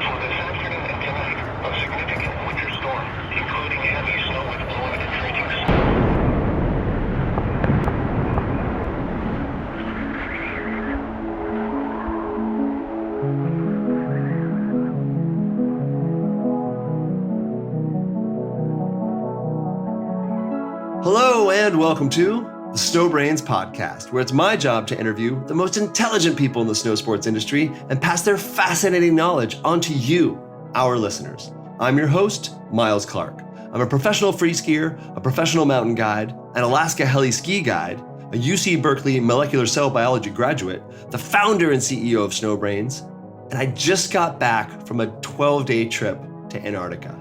For this afternoon and tonight, a significant winter storm, including heavy snow with limited trainings. Hello and welcome to the Snowbrains podcast, where it's my job to interview the most intelligent people in the snow sports industry and pass their fascinating knowledge on to you, our listeners. I'm your host, Miles Clark. I'm a professional free skier, a professional mountain guide, an Alaska heli ski guide, a UC Berkeley molecular cell biology graduate, the founder and CEO of Snowbrains, and I just got back from a 12-day trip to Antarctica.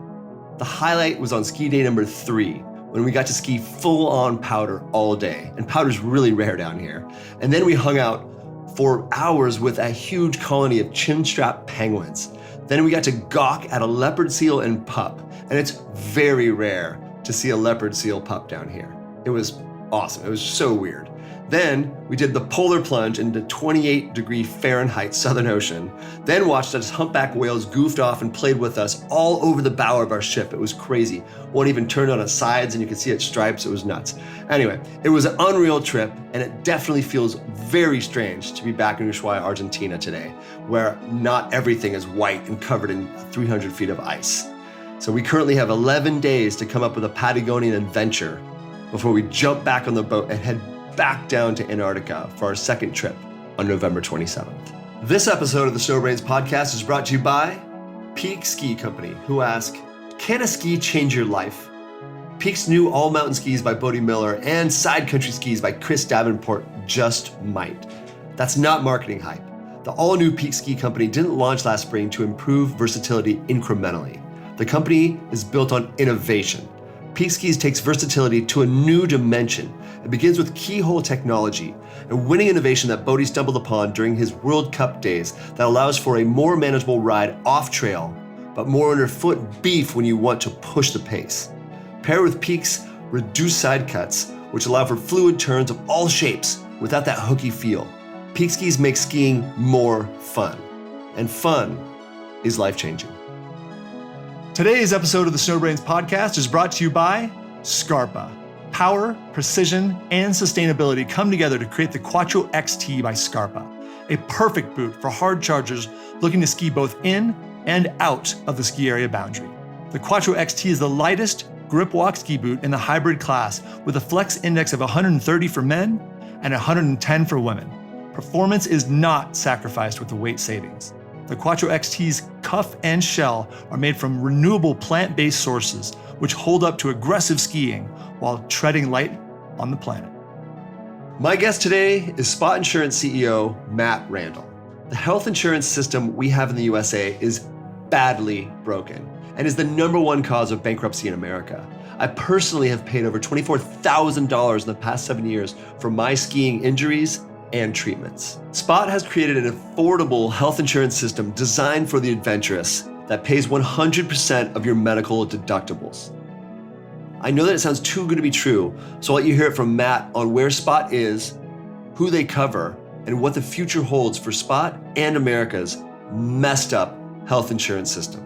The highlight was on ski day number 3, when we got to ski full on powder all day. And powder's really rare down here. And then we hung out for hours with a huge colony of chinstrap penguins. Then we got to gawk at a leopard seal and pup. And it's very rare to see a leopard seal pup down here. It was awesome. It was so weird. Then we did the polar plunge into 28-degree Fahrenheit Southern Ocean, then watched as humpback whales goofed off and played with us all over the bow of our ship. It was crazy. One even turned on its sides and you could see its stripes. It was nuts. Anyway, it was an unreal trip, and it definitely feels very strange to be back in Ushuaia, Argentina today, where not everything is white and covered in 300 feet of ice. So we currently have 11 days to come up with a Patagonian adventure before we jump back on the boat and head back down to Antarctica for our second trip on November 27th. This episode of the Snowbrains podcast is brought to you by Peak Ski Company, who ask, can a ski change your life? Peak's new all-mountain skis by Bode Miller and sidecountry skis by Chris Davenport just might. That's not marketing hype. The all-new Peak Ski Company didn't launch last spring to improve versatility incrementally. The company is built on innovation. Peak Skis takes versatility to a new dimension. It begins with keyhole technology, a winning innovation that Bode stumbled upon during his World Cup days that allows for a more manageable ride off trail, but more underfoot beef when you want to push the pace. Paired with Peak's reduced side cuts, which allow for fluid turns of all shapes without that hooky feel. Peak Skis make skiing more fun, and fun is life-changing. Today's episode of the Snowbrains podcast is brought to you by Scarpa. Power, precision, and sustainability come together to create the Quattro XT by Scarpa, a perfect boot for hard chargers looking to ski both in and out of the ski area boundary. The Quattro XT is the lightest grip walk ski boot in the hybrid class with a flex index of 130 for men and 110 for women. Performance is not sacrificed with the weight savings. The Quattro XT's cuff and shell are made from renewable plant-based sources, which hold up to aggressive skiing while treading light on the planet. My guest today is Spot Insurance CEO Matt Randall. The health insurance system we have in the USA is badly broken and is the #1 cause of bankruptcy in America. I personally have paid over $24,000 in the past 7 years for my skiing injuries and treatments. Spot has created an affordable health insurance system designed for the adventurous that pays 100% of your medical deductibles. I know that it sounds too good to be true, so I'll let you hear it from Matt on where Spot is, who they cover, and what the future holds for Spot and America's messed up health insurance system.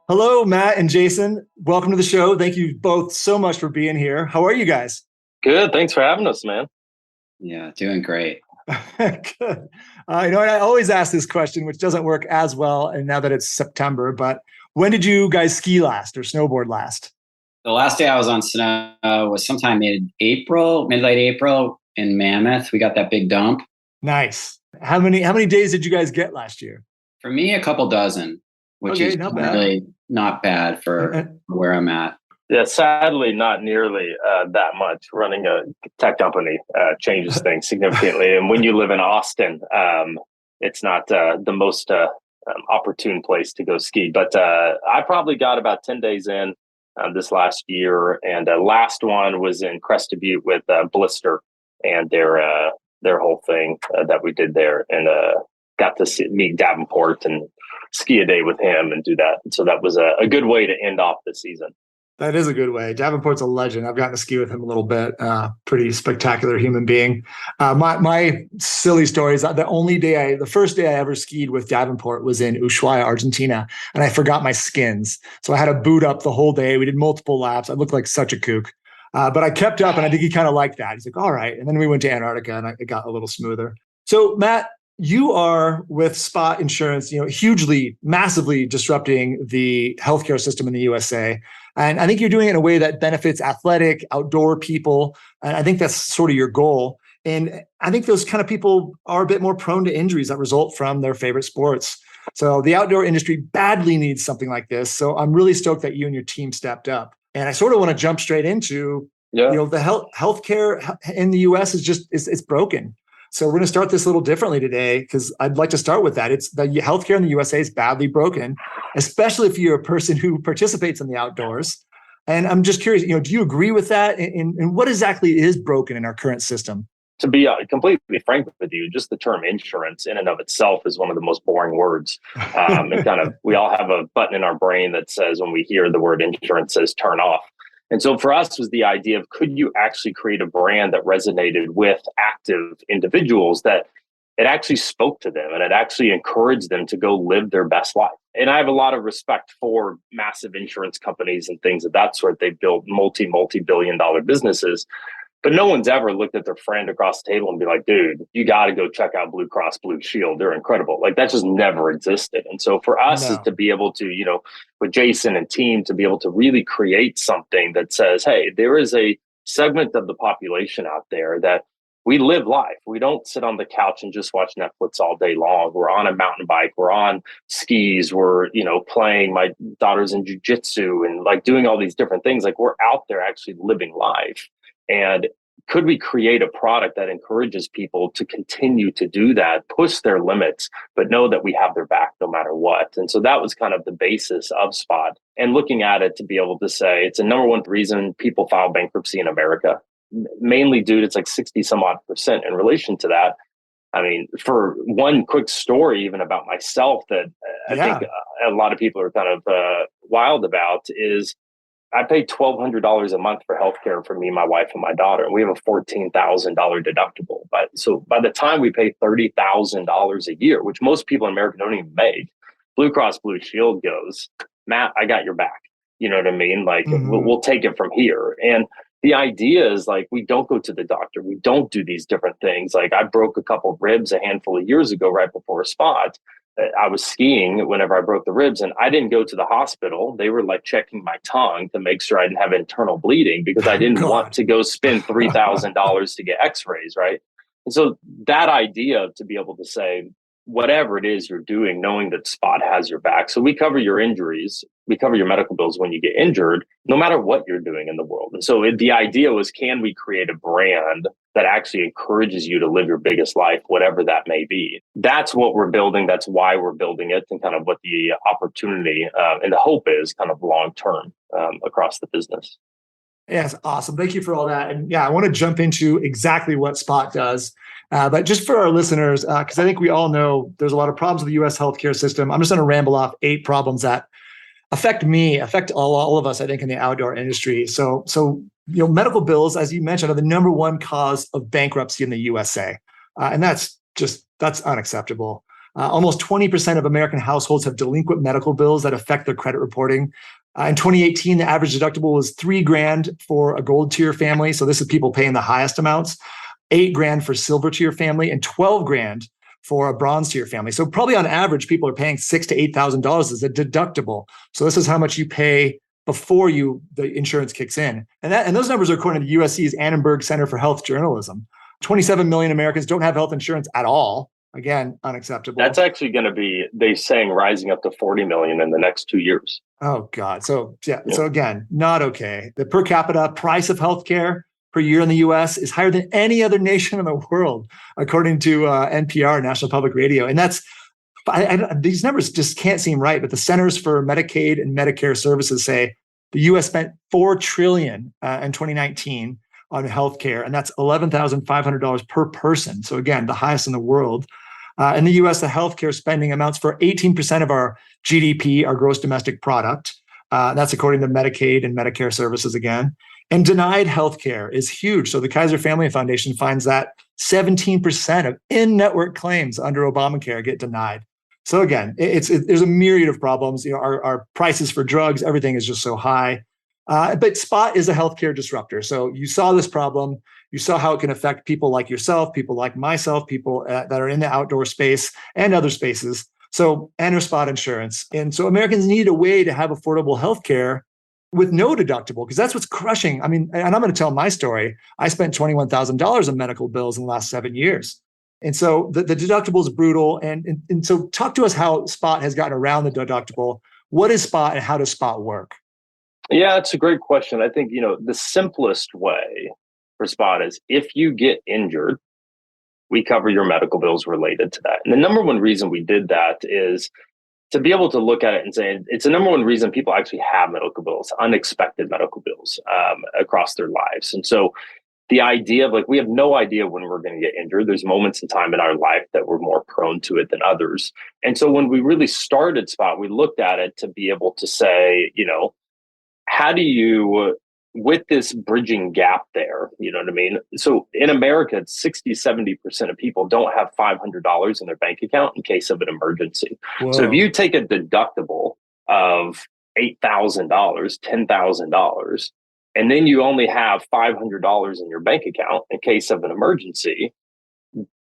Hello, Matt and Jason. Welcome to the show. Thank you both so much for being here. How are you guys? Good. Thanks for having us, man. Yeah, doing great. Good. I always ask this question, which doesn't work as well, and now that it's September, but when did you guys ski last or snowboard last? The last day I was on snow was sometime mid-late April in Mammoth. We got that big dump. Nice. How many days did you guys get last year? For me, a couple dozen, which is really not bad for where I'm at. Yeah, sadly, not nearly that much. Running a tech company changes things significantly. And when you live in Austin, it's not the most opportune place to go ski. But I probably got about 10 days in this last year. And the last one was in Crested Butte with Blister and their whole thing that we did there. And got to meet Davenport and ski a day with him and do that. And so that was a good way to end off the season. That is a good way. Davenport's a legend. I've gotten to ski with him a little bit. Pretty spectacular human being. My silly story is that the first day I ever skied with Davenport was in Ushuaia, Argentina, and I forgot my skins. So I had to boot up the whole day. We did multiple laps. I looked like such a kook. But I kept up, and I think he kind of liked that. He's like, all right. And then we went to Antarctica, and it got a little smoother. So Matt, you are with Spot Insurance, hugely, massively disrupting the healthcare system in the USA. And I think you're doing it in a way that benefits athletic, outdoor people. And I think that's sort of your goal. And I think those kind of people are a bit more prone to injuries that result from their favorite sports. So the outdoor industry badly needs something like this. So I'm really stoked that you and your team stepped up. And I sort of want to jump straight into, the healthcare in the US it's broken. So we're going to start this a little differently today, because I'd like to start with that. It's the healthcare in the USA is badly broken, especially if you're a person who participates in the outdoors. And I'm just curious, do you agree with that? And what exactly is broken in our current system? To be completely frank with you, just the term insurance in and of itself is one of the most boring words. And we all have a button in our brain that says when we hear the word insurance says turn off. And so for us was the idea of, could you actually create a brand that resonated with active individuals, that it actually spoke to them and it actually encouraged them to go live their best life? And I have a lot of respect for massive insurance companies and things of that sort. They've built multi-billion-dollar businesses. But no one's ever looked at their friend across the table and be like, dude, you got to go check out Blue Cross Blue Shield. They're incredible. Like, that just never existed. And so for us is to be able to, with Jason and team, to be able to really create something that says, hey, there is a segment of the population out there that we live life. We don't sit on the couch and just watch Netflix all day long. We're on a mountain bike. We're on skis. We're, playing. My daughter's in jujitsu and like doing all these different things. Like, we're out there actually living life. And could we create a product that encourages people to continue to do that, push their limits, but know that we have their back no matter what? And so that was kind of the basis of Spot. And looking at it to be able to say it's a number one reason people file bankruptcy in America, mainly due to it's like 60 some odd % in relation to that. I mean, for one quick story, even about myself, that I think a lot of people are kind of wild about is, I pay $1,200 a month for healthcare for me, my wife, and my daughter. And we have a $14,000 deductible. So by the time we pay $30,000 a year, which most people in America don't even make, Blue Cross Blue Shield goes, Matt, I got your back. You know what I mean? Like, we'll take it from here. And the idea is like, we don't go to the doctor. We don't do these different things. Like, I broke a couple of ribs a handful of years ago, right before a Spot. I was skiing whenever I broke the ribs, and I didn't go to the hospital. They were like checking my tongue to make sure I didn't have internal bleeding, because I didn't want to go spend $3,000 to get x-rays. Right. And so that idea to be able to say, whatever it is you're doing, knowing that Spot has your back. So we cover your injuries. We cover your medical bills when you get injured, no matter what you're doing in the world. And so the idea was, can we create a brand that actually encourages you to live your biggest life, whatever that may be? That's what we're building. That's why we're building it, and kind of what the opportunity and the hope is kind of long-term across the business. Yes, awesome. Thank you for all that. And I want to jump into exactly what Spot does. But just for our listeners, because I think we all know there's a lot of problems with the U.S. healthcare system. I'm just going to ramble off 8 problems that affect all of us, I think, in the outdoor industry. So medical bills, as you mentioned, are the number one cause of bankruptcy in the USA. And that's unacceptable. Almost 20% of American households have delinquent medical bills that affect their credit reporting. In 2018, the average deductible was $3,000 for a gold tier family. So this is people paying the highest amounts, $8,000 for silver tier family, and $12,000 for a bronze tier family. So probably on average, people are paying $6,000 to $8,000 as a deductible. So this is how much you pay before the insurance kicks in. And those numbers are according to the USC's Annenberg Center for Health Journalism. 27 million Americans don't have health insurance at all. Again, unacceptable. That's actually going to be, they're saying, rising up to 40 million in the next 2 years. Oh, God. So again, not okay. The per capita price of healthcare per year in the U.S. is higher than any other nation in the world, according to NPR, National Public Radio. And these numbers just can't seem right. But the Centers for Medicaid and Medicare Services say the U.S. spent $4 trillion in 2019 on healthcare, and that's $11,500 per person. So again, the highest in the world. In the U.S., the healthcare spending amounts for 18% of our GDP, our gross domestic product. That's according to Medicaid and Medicare services again. And denied healthcare is huge. So the Kaiser Family Foundation finds that 17% of in-network claims under Obamacare get denied. So again, there's a myriad of problems. Our prices for drugs, everything is just so high. But Spot is a healthcare disruptor. So you saw this problem. You saw how it can affect people like yourself, people like myself, people that are in the outdoor space and other spaces. So enter Spot Insurance. And so Americans need a way to have affordable healthcare with no deductible, because that's what's crushing. I mean, and I'm going to tell my story. I spent $21,000 on medical bills in the last 7 years. And so the deductible is brutal. And so talk to us how Spot has gotten around the deductible. What is Spot and how does Spot work? Yeah, it's a great question. I think, the simplest way for Spot is if you get injured, we cover your medical bills related to that. And the number one reason we did that is to be able to look at it and say, it's the number one reason people actually have medical bills, unexpected medical bills across their lives. And so the idea of we have no idea when we're going to get injured. There's moments in time in our life that we're more prone to it than others. And so when we really started Spot, we looked at it to be able to say, how do you, with this bridging gap there, you know what I mean? So in America, 60-70% of people don't have $500 in their bank account in case of an emergency. Whoa. So if you take a deductible of $8,000, $10,000, and then you only have $500 in your bank account in case of an emergency,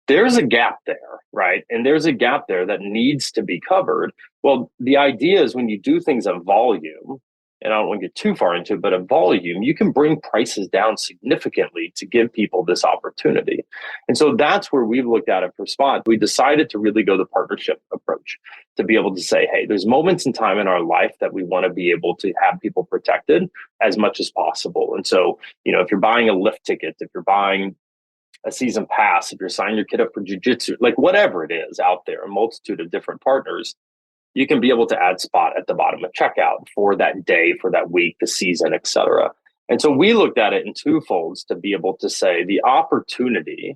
there's a gap there, right? And there's a gap there that needs to be covered. Well, the idea is when you do things at volume, and I don't want to get too far into it, but at volume, you can bring prices down significantly to give people this opportunity. And so that's where we've looked at it for Spot. We decided to really go the partnership approach to be able to say, hey, there's moments in time in our life that we want to be able to have people protected as much as possible. And so, if you're buying a lift ticket, if you're buying a season pass, if you're signing your kid up for jujitsu, whatever it is out there, a multitude of different partners, you can be able to add Spot at the bottom of checkout for that day, for that week, the season, et cetera. And so we looked at it in two folds to be able to say the opportunity,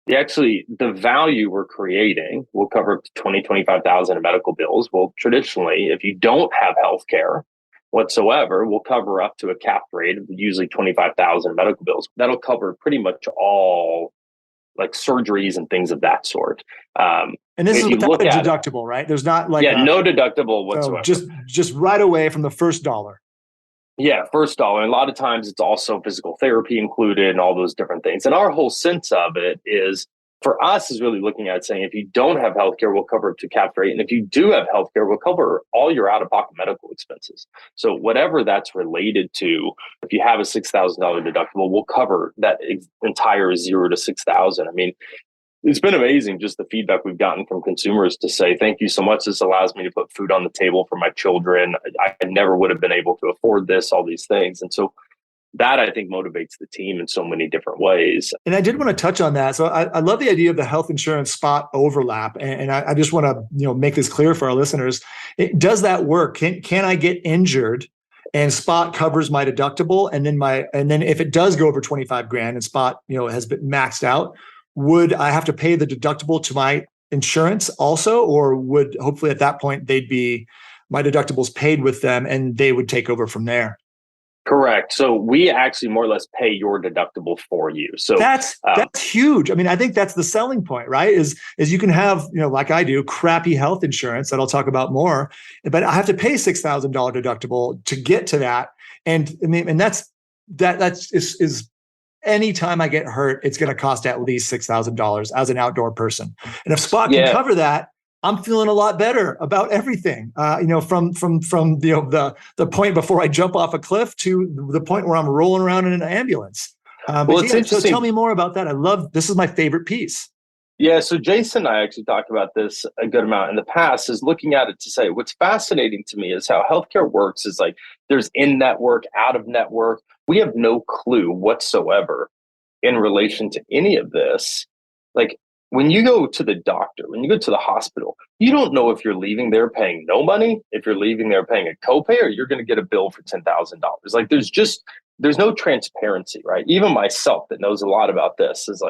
the value we're creating will cover up to $20,000-$25,000 in medical bills. Well, traditionally, if you don't have healthcare whatsoever, we'll cover up to a cap rate of usually $25,000 medical bills. That'll cover pretty much all surgeries and things of that sort. And this is without a deductible, right? There's not no deductible whatsoever. So just right away from the first dollar. Yeah, first dollar. And a lot of times it's also physical therapy included and all those different things. And our whole sense of it is, for us, is really looking at saying, if you don't have healthcare, we'll cover up to cap rate. And if you do have healthcare, we'll cover all your out-of-pocket medical expenses. So whatever that's related to, if you have a $6,000 deductible, we'll cover that entire $0 to $6,000. I mean, it's been amazing, just the feedback we've gotten from consumers to say, thank you so much. This allows me to put food on the table for my children. I never would have been able to afford this, all these things. And so that, I think, motivates the team in so many different ways. And I did want to touch on that. So I love the idea of the health insurance Spot overlap. And I just want to make this clear for our listeners. Does that work? Can I get injured and Spot covers my deductible? And then if it does go over 25 grand and Spot has been maxed out, would I have to pay the deductible to my insurance also? Or would hopefully at that point my deductibles paid with them and they would take over from there? Correct. So we actually more or less pay your deductible for you. So that's huge. I mean, I think that's the selling point, right? Is you can have, like I do, crappy health insurance that I'll talk about more, but I have to pay $6,000 deductible to get to that. And I mean, and that's anytime I get hurt, it's going to cost at least $6,000 as an outdoor person. And if Spot can cover that, I'm feeling a lot better about everything. From the point before I jump off a cliff to the point where I'm rolling around in an ambulance. It's interesting. So tell me more about that. This is my favorite piece. Yeah, so Jason and I actually talked about this a good amount in the past, is looking at it to say, what's fascinating to me is how healthcare works is there's in-network, out-of-network. We have no clue whatsoever in relation to any of this. When you go to the doctor, when you go to the hospital, you don't know if you're leaving there paying no money, if you're leaving there paying a copay, or you're going to get a bill for $10,000. There's no transparency, right? Even myself that knows a lot about this is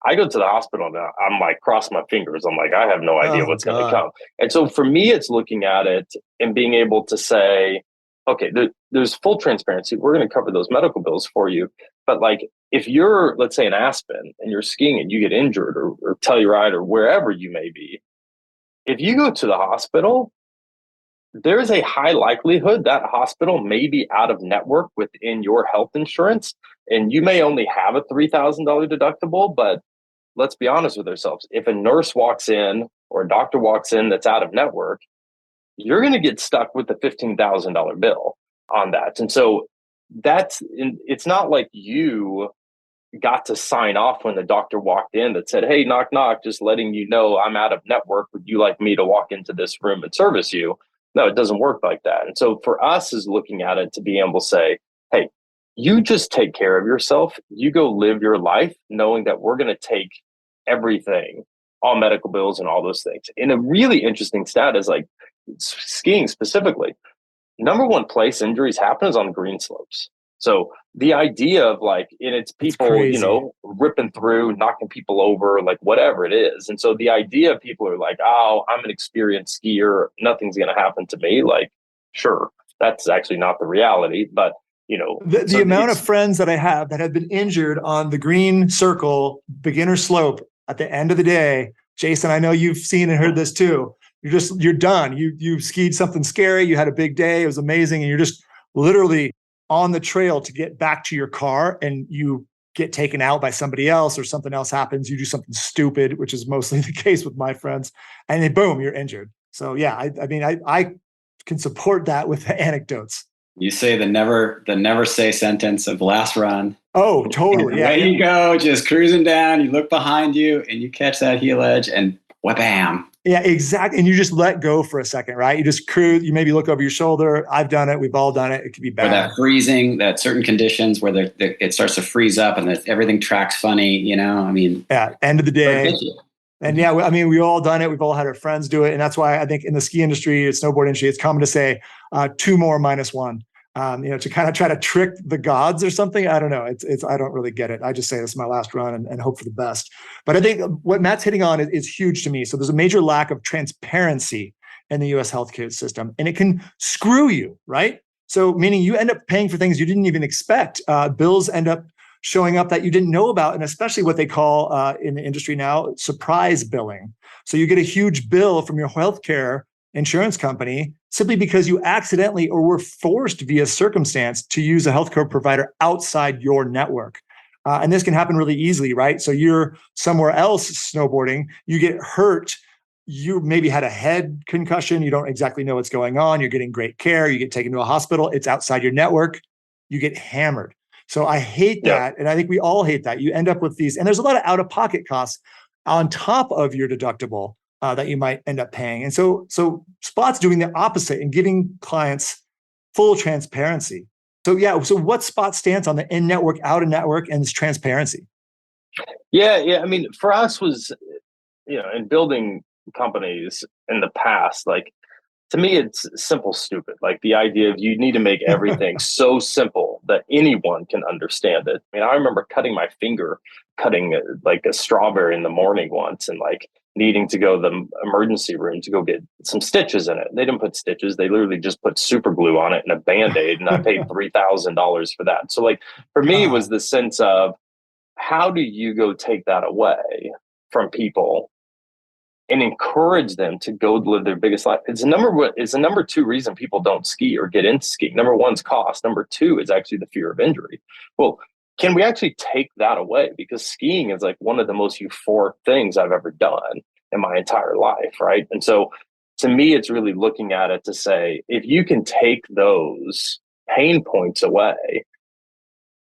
I go to the hospital and I'm cross my fingers. I'm I have no idea what's going to come. And so for me, it's looking at it and being able to say, okay, there's full transparency. We're going to cover those medical bills for you. But like, if you're, let's say in Aspen and you're skiing and you get injured or Telluride or wherever you may be, if you go to the hospital, there's a high likelihood that hospital may be out of network within your health insurance. And you may only have a $3,000 deductible, but let's be honest with ourselves. If a nurse walks in or a doctor walks in that's out of network, you're going to get stuck with the $15,000 bill on that. And so it's not like you got to sign off when the doctor walked in that said, hey, knock, knock, just letting you know I'm out of network. Would you like me to walk into this room and service you? No, it doesn't work like that. And so for us is looking at it to be able to say, hey, you just take care of yourself. You go live your life knowing that we're going to take everything, all medical bills and all those things. And a really interesting stat is like skiing specifically, number one place injuries happen is on green slopes. So the idea of like, and it's people, you know, ripping through, knocking people over, like whatever it is. And so the idea of people are like, oh, I'm an experienced skier, nothing's going to happen to me. Like, sure, that's actually not the reality. But, you know, the amount of friends that I have that have been injured on the green circle, beginner slope at the end of the day, Jason, I know you've seen and heard this too. You're done. You skied something scary. You had a big day. It was amazing. And you're just literally on the trail to get back to your car, and you get taken out by somebody else or something else happens. You do something stupid, which is mostly the case with my friends, and then boom, you're injured. So yeah, I mean, I can support that with anecdotes. You say the never say sentence of last run. Oh, totally. Yeah. You go, just cruising down, you look behind you and you catch that heel edge and wha-bam. Yeah, exactly. And you just let go for a second, right? You just cruise, you maybe look over your shoulder. I've done it. We've all done it. It could be bad. Or that freezing, that certain conditions where it starts to freeze up and everything tracks funny, you know? I mean. Yeah, end of the day. And yeah, I mean, we've all done it. We've all had our friends do it. And that's why I think in the ski industry, snowboard industry, it's common to say 2 more minus 1. To kind of try to trick the gods or something. I don't know. I don't really get it. I just say this is my last run and hope for the best. But I think what Matt's hitting on is huge to me. So there's a major lack of transparency in the US healthcare system, and it can screw you, right? So meaning you end up paying for things you didn't even expect. Bills end up showing up that you didn't know about, and especially what they call in the industry now, surprise billing. So you get a huge bill from your healthcare insurance company simply because you accidentally or were forced via circumstance to use a healthcare provider outside your network. And this can happen really easily, right? So you're somewhere else snowboarding, you get hurt, you maybe had a head concussion, you don't exactly know what's going on, you're getting great care, you get taken to a hospital, it's outside your network, you get hammered. So I hate that, and I think we all hate that. You end up with these, and there's a lot of out-of-pocket costs on top of your deductible that you might end up paying. And so Spot's doing the opposite and giving clients full transparency. So what's Spot's stance on the in-network, out-of-network, and this transparency? Yeah. I mean, for us was, in building companies in the past, like, to me, it's simple, stupid. Like the idea of you need to make everything so simple that anyone can understand it. I mean, I remember cutting my finger, cutting like a strawberry in the morning once, and like needing to go to the emergency room to go get some stitches in it. They didn't put stitches. They literally just put super glue on it and a Band-Aid, and I paid $3,000 for that. So like for me, it was the sense of, how do you go take that away from people and encourage them to go live their biggest life? It's the number 2 reason people don't ski or get into skiing. Number 1 is cost. Number 2 is actually the fear of injury. Well, can we actually take that away? Because skiing is like one of the most euphoric things I've ever done in my entire life, right? And so to me, it's really looking at it to say, if you can take those pain points away,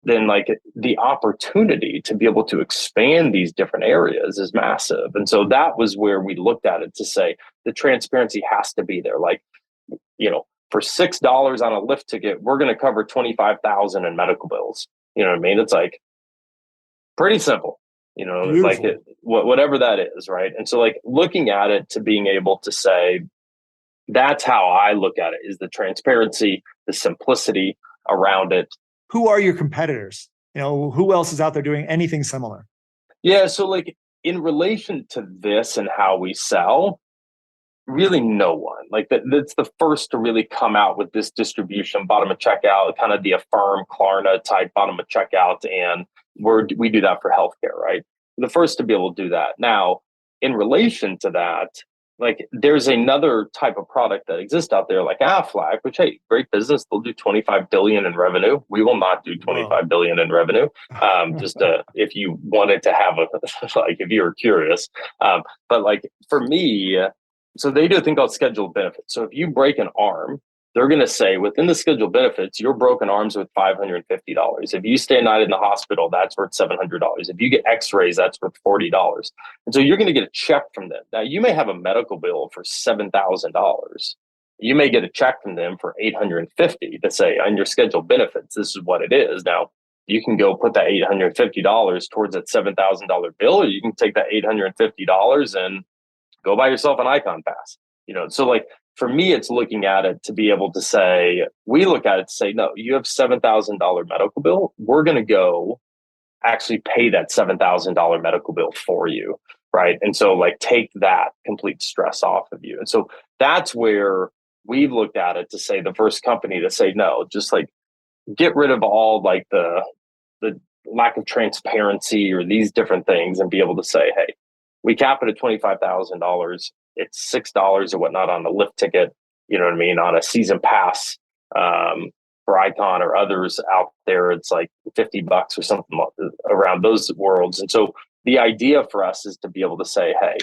then like the opportunity to be able to expand these different areas is massive. And so that was where we looked at it to say the transparency has to be there. Like, for $6 on a lift ticket, we're going to cover $25,000 in medical bills. You know what I mean? It's like pretty simple, like whatever that is. Right. And so like looking at it to being able to say, that's how I look at it, is the transparency, the simplicity around it. Who are your competitors? Who else is out there doing anything similar? Yeah. So like in relation to this and how we sell, really no one. Like that's the first to really come out with this distribution, bottom of checkout, kind of the Affirm, Klarna type bottom of checkout. And we do that for healthcare, right? The first to be able to do that. Now, in relation to that, like there's another type of product that exists out there like Aflac, which, hey, great business. They'll do 25 billion in revenue. We will not do 25 billion in revenue. If you wanted to have like, if you were curious, but like for me, so they do a thing called scheduled benefits. So if you break an arm, they're going to say within the scheduled benefits, your broken arms with $550. If you stay a night in the hospital, that's worth $700. If you get x-rays, that's worth $40. And so you're going to get a check from them. Now, you may have a medical bill for $7,000. You may get a check from them for $850 to say, on your scheduled benefits, this is what it is. Now, you can go put that $850 towards that $7,000 bill, or you can take that $850 and go buy yourself an Icon Pass. So like, for me, it's looking at it to be able to say, we look at it to say, no, you have $7,000 medical bill. We're going to go actually pay that $7,000 medical bill for you, right? And so like take that complete stress off of you. And so that's where we've looked at it to say the first company to say, no, just like get rid of all like the lack of transparency or these different things and be able to say, hey, we cap it at $25,000. It's $6 or whatnot on the lift ticket, you know what I mean? On a season pass for Icon or others out there, it's like $50 or something around those worlds. And so the idea for us is to be able to say, hey,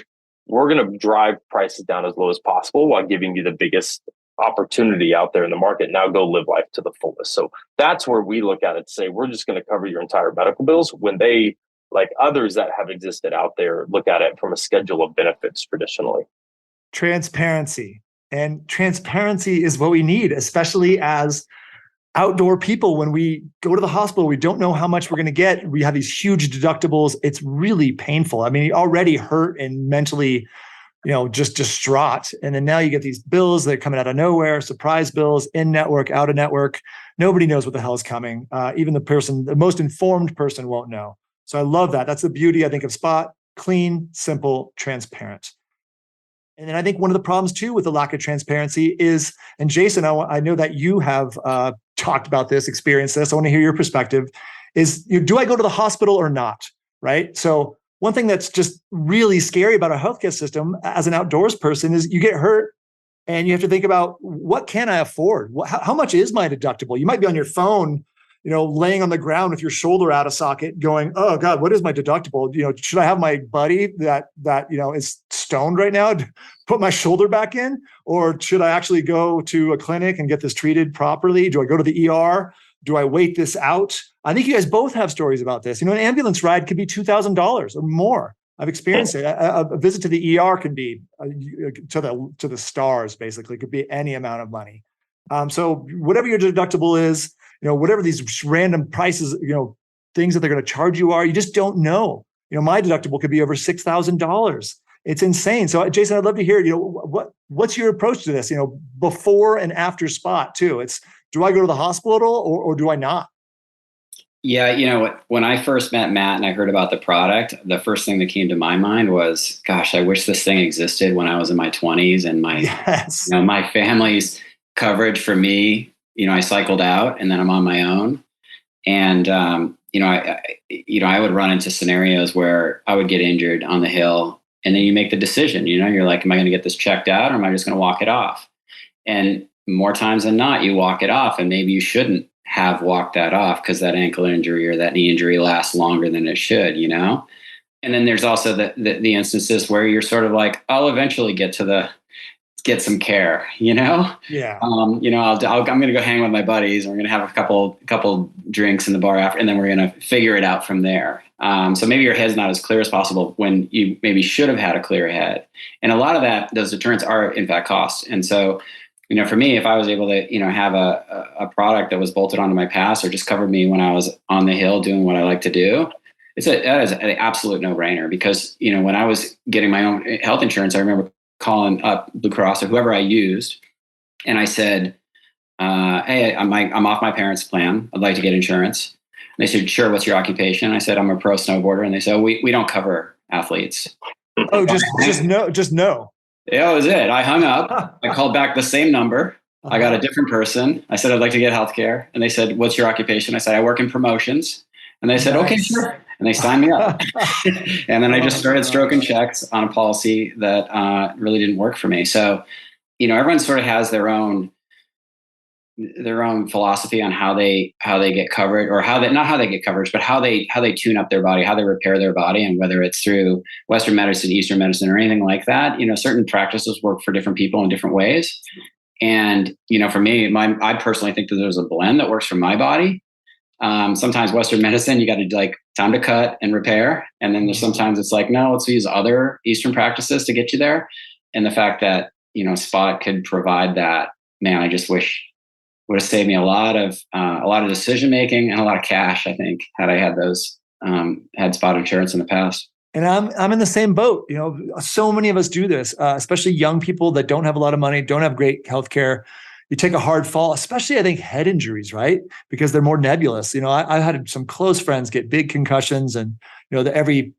we're going to drive prices down as low as possible while giving you the biggest opportunity out there in the market. Now go live life to the fullest. So that's where we look at it to say, we're just going to cover your entire medical bills, when they, like others that have existed out there, look at it from a schedule of benefits traditionally. Transparency. And transparency is what we need, especially as outdoor people. When we go to the hospital, we don't know how much we're going to get. We have these huge deductibles. It's really painful. I mean, you're already hurt and mentally, just distraught. And then now you get these bills that are coming out of nowhere, surprise bills, in network, out of network. Nobody knows what the hell is coming. Even the most informed person won't know. So I love that. That's the beauty, I think, of Spot. Clean, simple, transparent. And then I think one of the problems too with the lack of transparency is, and Jason, I know that you have talked about this, experienced this. I want to hear your perspective. Is do I go to the hospital or not? Right. So one thing that's just really scary about our healthcare system as an outdoors person is you get hurt and you have to think about, what can I afford? How much is my deductible? You might be on your phone, laying on the ground with your shoulder out of socket going, oh God, what is my deductible? Should I have my buddy that is stoned right now to put my shoulder back in? Or should I actually go to a clinic and get this treated properly? Do I go to the ER? Do I wait this out? I think you guys both have stories about this. An ambulance ride could be $2,000 or more. I've experienced it. A visit to the ER can be to the stars, basically. It could be any amount of money. So whatever your deductible is, whatever these random prices, things that they're going to charge you are, you just don't know. My deductible could be over $6,000. It's insane. So Jason, I'd love to hear, what's your approach to this, before and after Spot too? It's, do I go to the hospital or do I not? Yeah. When I first met Matt and I heard about the product, the first thing that came to my mind was, gosh, I wish this thing existed when I was in my 20s and my family's coverage for me. I cycled out and then I'm on my own. And, I would run into scenarios where I would get injured on the hill, and then you make the decision, you're like, am I going to get this checked out or am I just going to walk it off? And more times than not, you walk it off, and maybe you shouldn't have walked that off because that ankle injury or that knee injury lasts longer than it should, And then there's also the instances where you're sort of like, I'll eventually get get some care, Yeah. I'm going to go hang with my buddies. And we're going to have a couple drinks in the bar after, and then we're going to figure it out from there. So maybe your head's not as clear as possible when you maybe should have had a clear head. And a lot of those deterrents are in fact costs. And so, for me, if I was able to, have a product that was bolted onto my pass or just covered me when I was on the hill doing what I like to do, that is an absolute no-brainer. Because, when I was getting my own health insurance, I remember calling up Blue Cross or whoever I used, and I said, "Hey, I'm off my parents' plan. I'd like to get insurance." And they said, "Sure. What's your occupation?" I said, "I'm a pro snowboarder." And they said, "We don't cover athletes." Oh, just no. Yeah, that was it. I hung up. I called back the same number. I got a different person. I said, I'd like to get healthcare. And they said, what's your occupation? I said, I work in promotions. And they said, okay, sure. And they signed me up. And then I just started stroking checks on a policy that really didn't work for me. So, everyone sort of has their own philosophy on how they get covered, or not how they get coverage, but how they tune up their body, how they repair their body. And whether it's through Western medicine, Eastern medicine, or anything like that, certain practices work for different people in different ways. And, for me, I personally think that there's a blend that works for my body. Sometimes Western medicine, you got to time to cut and repair. And then there's sometimes it's like, no, let's use other Eastern practices to get you there. And the fact that, Spot could provide that, man, I just wish would have saved me a lot of decision-making and a lot of cash, I think, had I had had Spot insurance in the past. And I'm in the same boat. So many of us do this, especially young people that don't have a lot of money, don't have great healthcare. You take a hard fall, especially I think head injuries, right? Because they're more nebulous. I had some close friends get big concussions, and every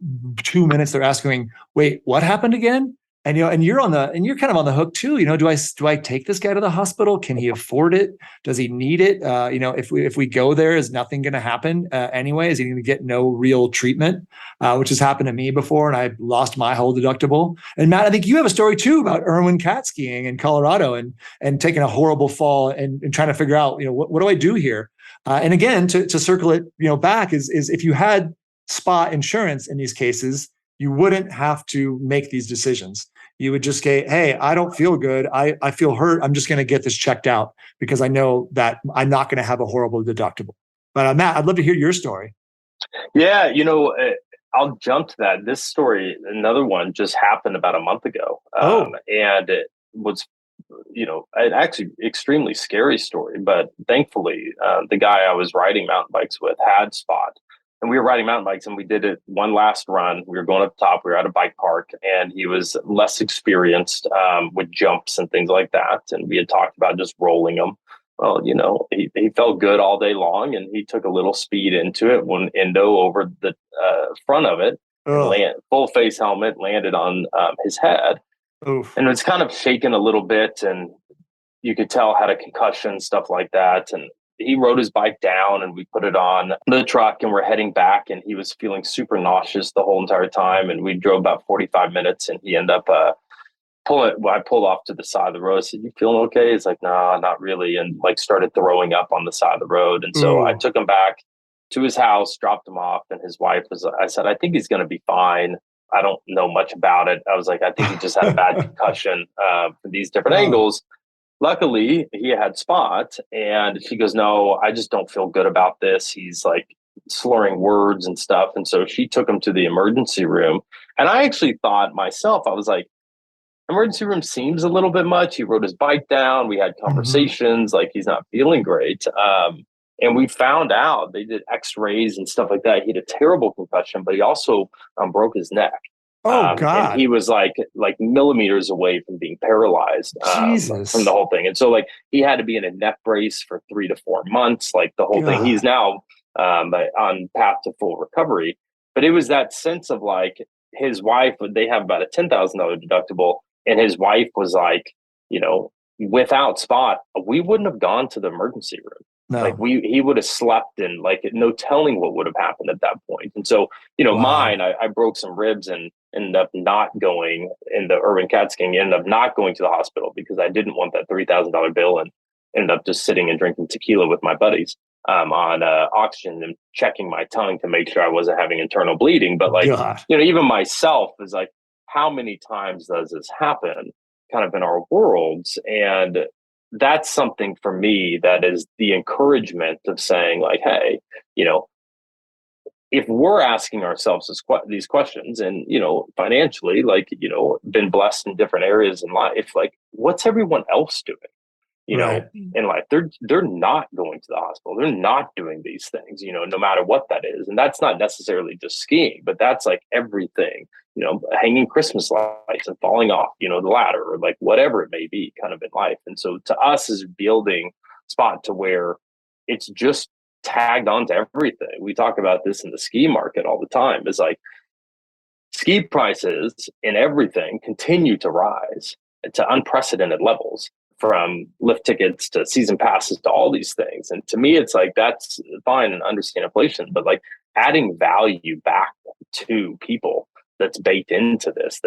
2 minutes they're asking, "Wait, what happened again?" And you're kind of on the hook too. Do I take this guy to the hospital? Can he afford it? Does he need it? If we go there, is nothing going to happen anyway? Is he going to get no real treatment? Which has happened to me before, and I lost my whole deductible. And Matt, I think you have a story too about Irwin cat skiing in Colorado and taking a horrible fall and trying to figure out what do I do here? And again, to circle it back is if you had Spot insurance in these cases, you wouldn't have to make these decisions. You would just say, hey, I don't feel good. I feel hurt. I'm just going to get this checked out because I know that I'm not going to have a horrible deductible. But Matt, I'd love to hear your story. Yeah, I'll jump to that. This story, another one, just happened about a month ago. And it was, an actually extremely scary story. But thankfully, the guy I was riding mountain bikes with had Spot. And we were riding mountain bikes, and we did it one last run. We were going up top. We were at a bike park, and he was less experienced with jumps and things like that. And we had talked about just rolling him. Well, he felt good all day long, and he took a little speed into it when endo over the front of it, full face helmet, landed on his head. Oof. And it was kind of shaking a little bit, and you could tell had a concussion, stuff like that. And he rode his bike down, and we put it on the truck, and we're heading back, and he was feeling super nauseous the whole entire time. And we drove about 45 minutes, and he ended up I pulled off to the side of the road. I said, "You feeling okay?" He's like, "Nah, not really." And started throwing up on the side of the road. And so I took him back to his house, dropped him off. And his wife I said, "I think he's going to be fine. I don't know much about it." I was like, "I think he just had a bad concussion for these different angles." Luckily, he had Spot, and she goes, "No, I just don't feel good about this. He's slurring words and stuff." And so she took him to the emergency room. And I actually thought myself, I was like, emergency room seems a little bit much. He rode his bike down. We had conversations, he's not feeling great. And we found out, they did x-rays and stuff like that. He had a terrible concussion, but he also broke his neck. Oh God! And he was like millimeters away from being paralyzed from the whole thing. And so he had to be in a neck brace for 3 to 4 months. The whole thing. He's now on path to full recovery. But it was that sense of his wife. They have about a $10,000 deductible, and his wife was without Spot, we wouldn't have gone to the emergency room. No. He would have slept in no telling what would have happened at that point. And so, mine, I broke some ribs and ended up not going in the Irwin cat skiing, ended up not going to the hospital because I didn't want that $3,000 bill, and ended up just sitting and drinking tequila with my buddies on oxygen and checking my tongue to make sure I wasn't having internal bleeding. But even myself is how many times does this happen kind of in our worlds? And that's something for me that is the encouragement of saying hey, if we're asking ourselves these questions and, financially, been blessed in different areas in life, what's everyone else doing? In life, they're not going to the hospital. They're not doing these things, no matter what that is. And that's not necessarily just skiing, but that's everything, hanging Christmas lights and falling off, the ladder, or whatever it may be kind of in life. And so to us is building Spot to where it's just tagged onto everything. We talk about this in the ski market all the time. Is ski prices and everything continue to rise to unprecedented levels, from lift tickets to season passes to all these things. And to me, it's like, that's fine and understand inflation, but like adding value back to people that's baked into this,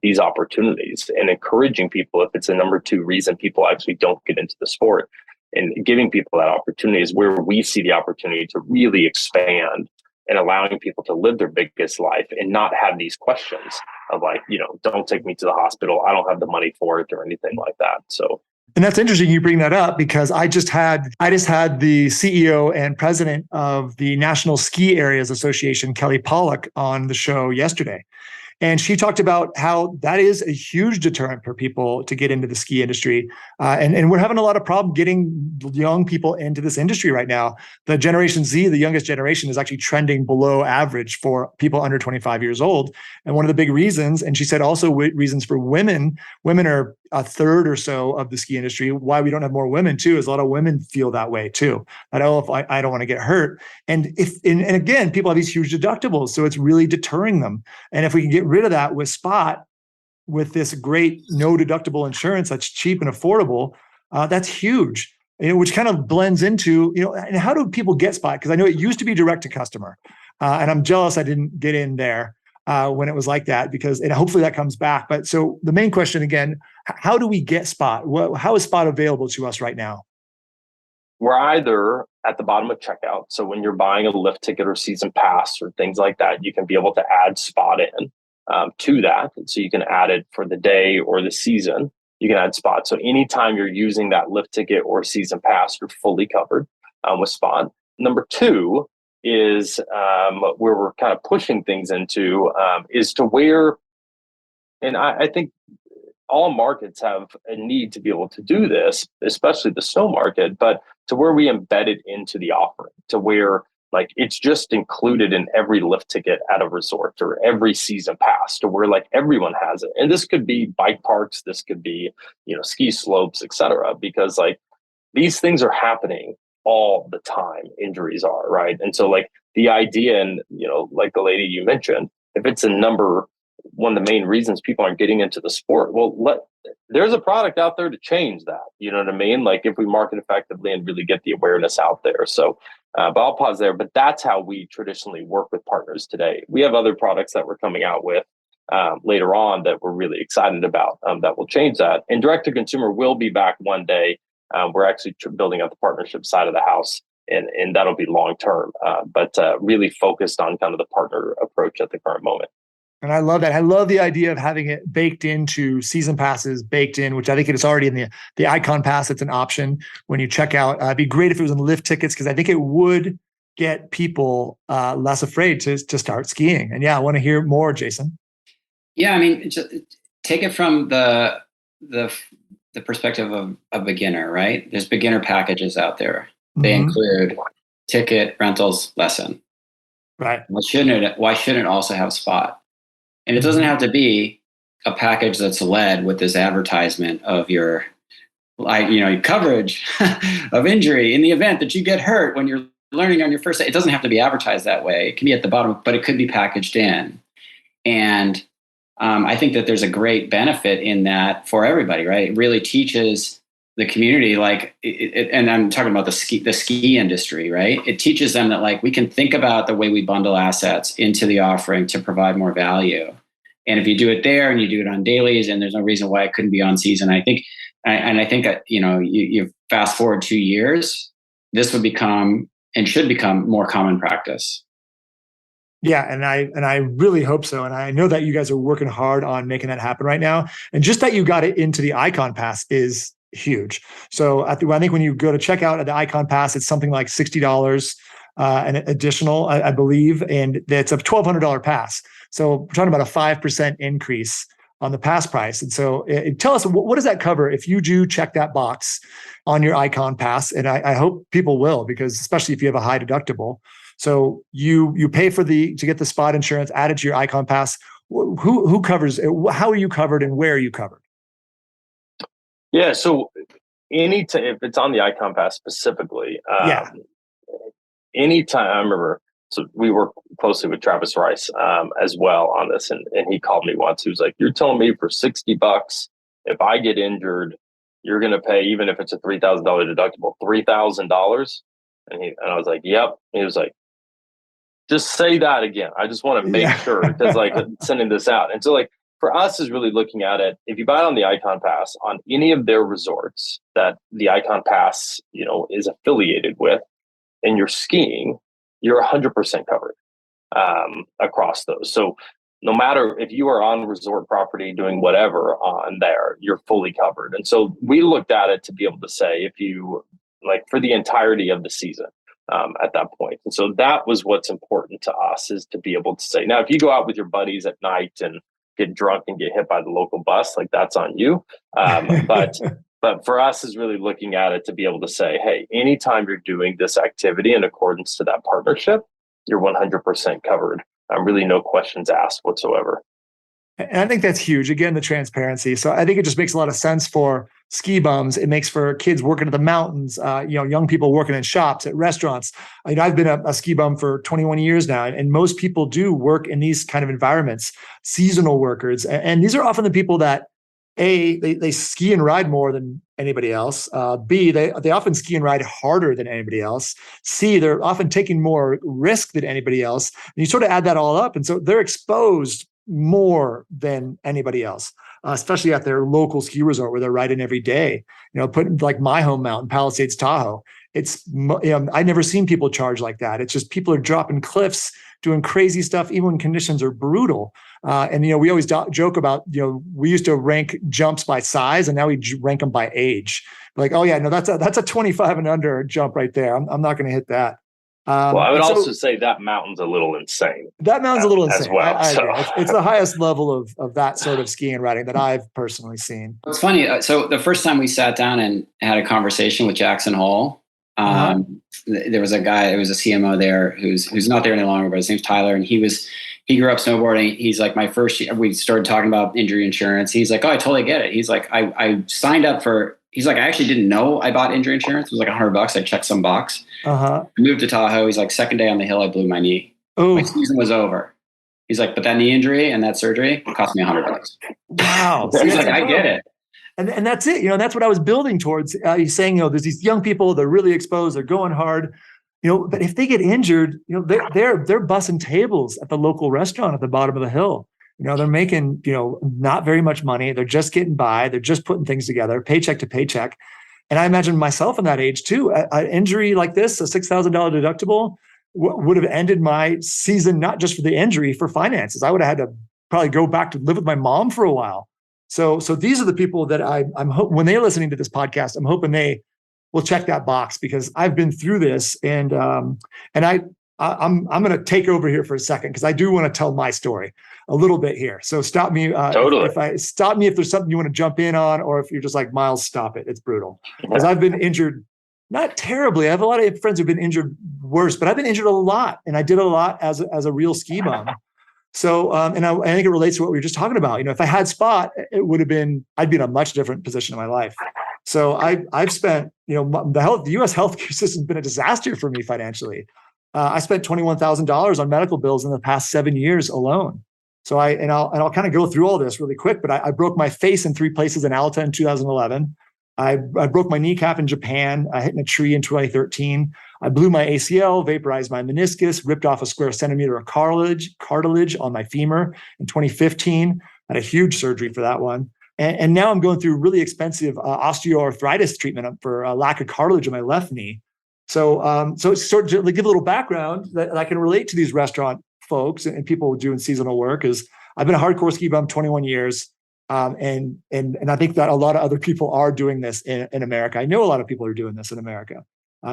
these opportunities, and encouraging people, if it's the number two reason people actually don't get into the sport, and giving people that opportunity is where we see the opportunity to really expand, and allowing people to live their biggest life and not have these questions of like, don't take me to the hospital, I don't have the money for it, or anything like that. So. And that's interesting you bring that up, because I just had the CEO and president of the National Ski Areas Association, Kelly Pollock, on the show yesterday. And she talked about how that is a huge deterrent for people to get into the ski industry. And we're having a lot of problem getting young people into this industry right now. The Generation Z, the youngest generation, is actually trending below average for people under 25 years old. And one of the big reasons, and she said also reasons for women are a third or so of the ski industry. Why we don't have more women too is a lot of women feel that way too. That, if I don't want to get hurt. And again, people have these huge deductibles, so it's really deterring them. And if we can get rid of that with Spot, with this great no deductible insurance that's cheap and affordable, that's huge. Which kind of blends into, and how do people get Spot? Because I know it used to be direct to customer, and I'm jealous I didn't get in there when it was like that, and hopefully that comes back. But so the main question again, how do we get Spot? How is Spot available to us right now? We're either at the bottom of checkout. So when you're buying a lift ticket or season pass or things like that, you can be able to add Spot in to that. And so you can add it for the day or the season. You can add Spot. So anytime you're using that lift ticket or season pass, you're fully covered with Spot. Number two is where we're kind of pushing things into is to where, and I think all markets have a need to be able to do this, especially the snow market, but to where we embed it into the offering, to where like it's just included in every lift ticket at a resort or every season pass, to where like everyone has it. And this could be bike parks, this could be, ski slopes, etc. Because like these things are happening all the time. Injuries are, right? And so like the idea, and like the lady you mentioned, if it's one of the main reasons people aren't getting into the sport, there's a product out there to change that. You know what I mean? Like if we market effectively and really get the awareness out there. So, but I'll pause there. But that's how we traditionally work with partners today. We have other products that we're coming out with later on that we're really excited about that will change that. And direct to consumer will be back one day. We're actually building out the partnership side of the house, and that'll be long term, but really focused on kind of the partner approach at the current moment. And I love that. I love the idea of having it baked into season passes, which I think it's already in the Icon Pass. It's an option when you check out. It'd be great if it was in lift tickets, because I think it would get people less afraid to start skiing. And yeah, I want to hear more, Jason. Yeah, I mean, just take it from the perspective of a beginner, right? There's beginner packages out there. They include ticket, rentals, lesson. Right. Why shouldn't it also have Spot? And it doesn't have to be a package that's led with this advertisement of your coverage of injury in the event that you get hurt when you're learning on your first day. It doesn't have to be advertised that way. It can be at the bottom, but it could be packaged in. And I think that there's a great benefit in that for everybody, right? It really teaches the community, and I'm talking about the ski industry, right? It teaches them that like we can think about the way we bundle assets into the offering to provide more value. And if you do it there and you do it on dailies, and there's no reason why it couldn't be on season, I think you fast forward 2 years, this would become and should become more common practice. Yeah, and I really hope so. And I know that you guys are working hard on making that happen right now. And just that you got it into the Icon Pass is huge. So I think when you go to check out at the Icon Pass, it's something like $60 an additional, I believe, and it's a $1,200 pass. So we're talking about a 5% increase on the pass price. And so tell us, what does that cover if you do check that box on your Icon Pass? And I hope people will, because especially if you have a high deductible. So you pay to get the Spot insurance added to your Icon Pass. Who covers it? How are you covered, and where are you covered? Yeah, so if it's on the Icon Pass specifically, anytime, I remember So we work closely with Travis Rice as well on this. And he called me once. He was like, "You're telling me for $60, if I get injured, you're going to pay, even if it's a $3,000 deductible, $3,000? And I was like, "Yep." He was like, "Just say that again. I just want to make sure, because like sending this out." And so like for us is really looking at it. If you buy it on the Icon Pass on any of their resorts that the Icon Pass, is affiliated with, and you're skiing, you're 100% covered across those. So no matter if you are on resort property doing whatever on there, you're fully covered. And so we looked at it to be able to say, if you like for the entirety of the season at that point. And so that was what's important to us, is to be able to say, now, if you go out with your buddies at night and get drunk and get hit by the local bus, like that's on you. But for us is really looking at it to be able to say, hey, anytime you're doing this activity in accordance to that partnership, you're 100% covered. Really no questions asked whatsoever. And I think that's huge. Again, the transparency. So I think it just makes a lot of sense for ski bums. It makes for kids working at the mountains, young people working in shops, at restaurants. I've been a ski bum for 21 years now, and most people do work in these kind of environments, seasonal workers. And these are often the people that, A, they ski and ride more than anybody else. B, they often ski and ride harder than anybody else. C, they're often taking more risk than anybody else. And you sort of add that all up. And so they're exposed more than anybody else, especially at their local ski resort where they're riding every day. Putting like my home mountain, Palisades, Tahoe. I've never seen people charge like that. It's just people are dropping cliffs, doing crazy stuff, even when conditions are brutal. And we always joke about, we used to rank jumps by size, and now we rank them by age. Like, oh yeah, no, that's a 25 and under jump right there. I'm not going to hit that. Well, I would also say that mountain's a little insane. That mountain's a little insane as well. I agree. It's the highest level of that sort of skiing and riding that I've personally seen. It's funny. So the first time we sat down and had a conversation with Jackson Hole, there was a guy, it was a CMO there who's not there any longer, but his name's Tyler, and he grew up snowboarding. He's like, my first year, we started talking about injury insurance. He's like, "Oh, I totally get it." He's like, I signed up for, he's like, "I actually didn't know I bought injury insurance. It was like $100. I checked some box." I moved to Tahoe. He's like, second day on the hill, I blew my knee. Ooh. My season was over. He's like, "But that knee injury and that surgery cost me $100. Wow. He's like, "I get it." And that's it. That's what I was building towards. He's saying, there's these young people, they're really exposed, they're going hard. But if they get injured, they're bussing tables at the local restaurant at the bottom of the hill. They're making, not very much money. They're just getting by. They're just putting things together, paycheck to paycheck. And I imagine myself in that age too. An injury like this, a $6,000 deductible, would have ended my season, not just for the injury, for finances. I would have had to probably go back to live with my mom for a while. So these are the people that I'm when they're listening to this podcast, I'm hoping they will check that box, because I've been through this, and I'm going to take over here for a second, because I do want to tell my story a little bit here. So stop me totally. if there's something you want to jump in on, or if you're just like, "Miles, stop it. It's brutal." Because I've been injured, not terribly. I have a lot of friends who've been injured worse, but I've been injured a lot, and I did a lot as a real ski bum. So, and I think it relates to what we were just talking about. If I had Spot, I'd be in a much different position in my life. So I've spent, the U.S. healthcare system has been a disaster for me financially. I spent $21,000 on medical bills in the past 7 years alone. So I'll kind of go through all this really quick, but I broke my face in 3 places in Alta in 2011. I broke my kneecap in Japan. I hit in a tree in 2013. I blew my ACL, vaporized my meniscus, ripped off a square centimeter of cartilage on my femur in 2015. I had a huge surgery for that one. And now I'm going through really expensive osteoarthritis treatment for a lack of cartilage in my left knee. So it's sort of to give a little background that I can relate to these restaurant folks and people doing seasonal work. Is I've been a hardcore ski bum 21 years. And I think that a lot of other people are doing this in America. I know a lot of people are doing this in America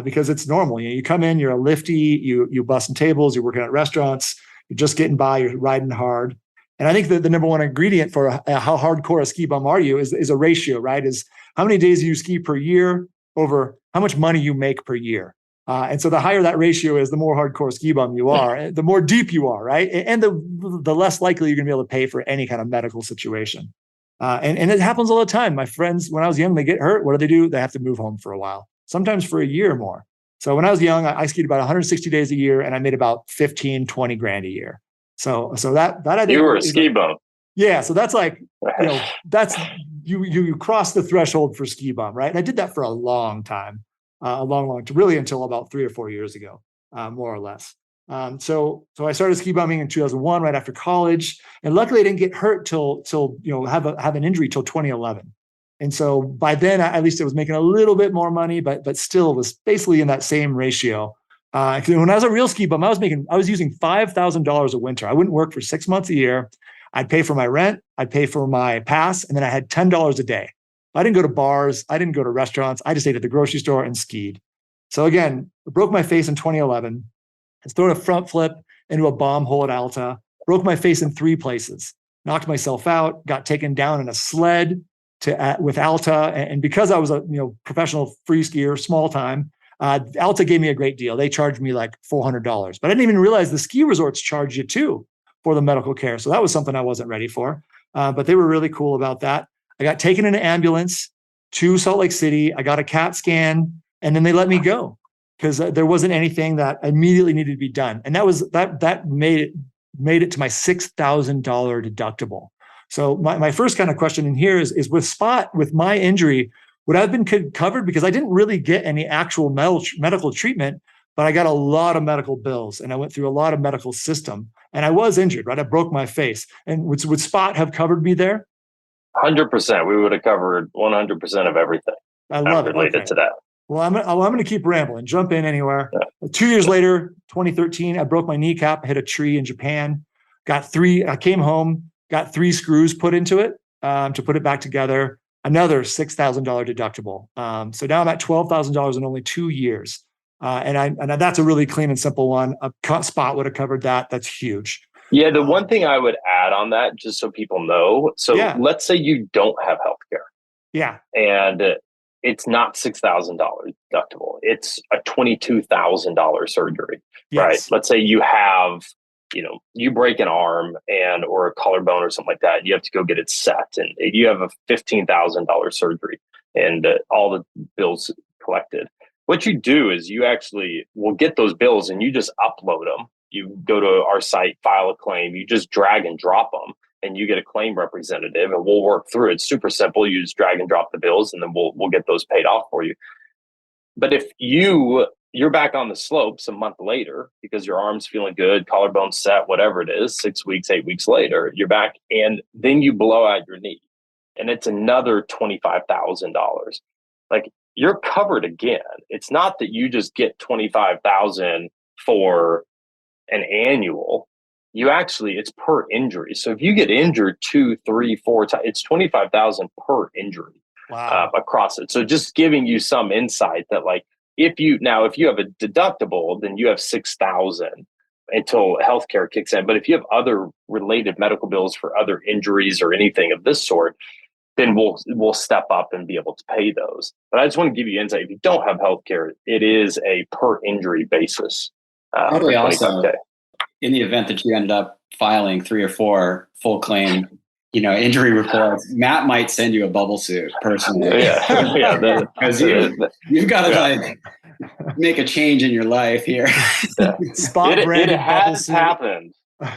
because it's normal. You come in, you're a lifty, you busting tables, you're working at restaurants, you're just getting by, you're riding hard. And I think that the number one ingredient for how hardcore a ski bum are you is a ratio, right? Is how many days you ski per year over how much money you make per year. And so the higher that ratio is, the more hardcore ski bum you are, the more deep you are, right? And the less likely you're going to be able to pay for any kind of medical situation. And it happens all the time. My friends, when I was young, they get hurt. What do? They have to move home for a while, sometimes for a year or more. So when I was young, I skied about 160 days a year, and I made about 15, 20 grand a year. So that I think you were a ski bum. Yeah. So that's like, that's you cross the threshold for ski bum, right? And I did that for a long time, really until about 3 or 4 years ago, more or less. So I started ski bumming in 2001, right after college, and luckily I didn't get hurt till have an injury till 2011. And so by then, at least I was making a little bit more money, but still was basically in that same ratio. When I was a real ski bum, I was using $5,000 a winter. I wouldn't work for 6 months a year. I'd pay for my rent, I'd pay for my pass, and then I had $10 a day. I didn't go to bars, I didn't go to restaurants. I just ate at the grocery store and skied. So again, I broke my face in 2011. I was thrown a front flip into a bomb hole at Alta, broke my face in 3 places, knocked myself out, got taken down in a sled with Alta. And because I was a professional free skier, small time, Alta gave me a great deal. They charged me like $400, but I didn't even realize the ski resorts charge you too for the medical care. So that was something I wasn't ready for. But they were really cool about that. I got taken in an ambulance to Salt Lake City. I got a CAT scan, and then they let me go because there wasn't anything that immediately needed to be done. And that made it to my $6,000 deductible. So my first kind of question in here is with my injury, would I have been covered? Because I didn't really get any actual medical treatment, but I got a lot of medical bills, and I went through a lot of medical system, and I was injured, right? I broke my face. And would Spot have covered me there? 100%. We would have covered 100% of everything. I love it. Related to that. Well, I'm going to keep rambling. Jump in anywhere. Yeah. 2 years later, 2013, I broke my kneecap, hit a tree in Japan. I came home, got 3 screws put into it to put it back together. Another $6,000 deductible. So now I'm at $12,000 in only 2 years. And that's a really clean and simple one. A Spot would have covered that. That's huge. Yeah, the one thing I would add on that, just so people know, let's say you don't have healthcare. Yeah. And it's not $6,000 deductible. It's a $22,000 surgery, right? Let's say you have, you break an arm or a collarbone or something like that. You have to go get it set, and you have a $15,000 surgery and all the bills collected. What you do is you actually will get those bills and you just upload them. You go to our site, file a claim, you just drag and drop them, and you get a claim representative, and we'll work through it. It's super simple. You just drag and drop the bills, and then we'll get those paid off for you. But if you're back on the slopes a month later because your arm's feeling good, collarbone set, whatever it is, 6 weeks, 8 weeks later, you're back, and then you blow out your knee, and it's another $25,000. Like, you're covered again. It's not that you just get $25,000 for an annual. It's per injury. So if you get injured 2, 3, 4 times, it's $25,000 per injury. Wow. Across it. So just giving you some insight that, like, if you have a deductible, then you have $6,000 until healthcare kicks in. But if you have other related medical bills for other injuries or anything of this sort, then we'll step up and be able to pay those. But I just want to give you insight. If you don't have healthcare, it is a per injury basis. Probably also, in the event that you ended up filing 3 or 4 full claim, injury reports, Matt might send you a bubble suit personally. Yeah, because you've got to make a change in your life here. It has happened.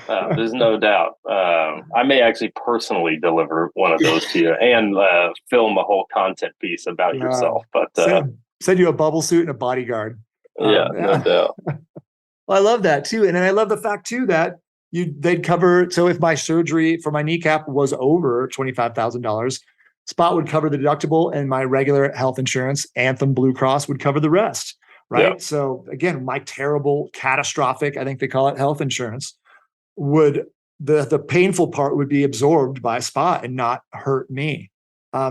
There's no doubt. I may actually personally deliver one of those to you and film a whole content piece about yourself. But send you a bubble suit and a bodyguard. No doubt. Well, I love that too, and then I love the fact too that they'd cover. So if my surgery for my kneecap was over $25,000, Spot would cover the deductible, and my regular health insurance, Anthem Blue Cross, would cover the rest. Right. Yeah. So again, my terrible, catastrophic, I think they call it, health insurance the painful part would be absorbed by Spot and not hurt me.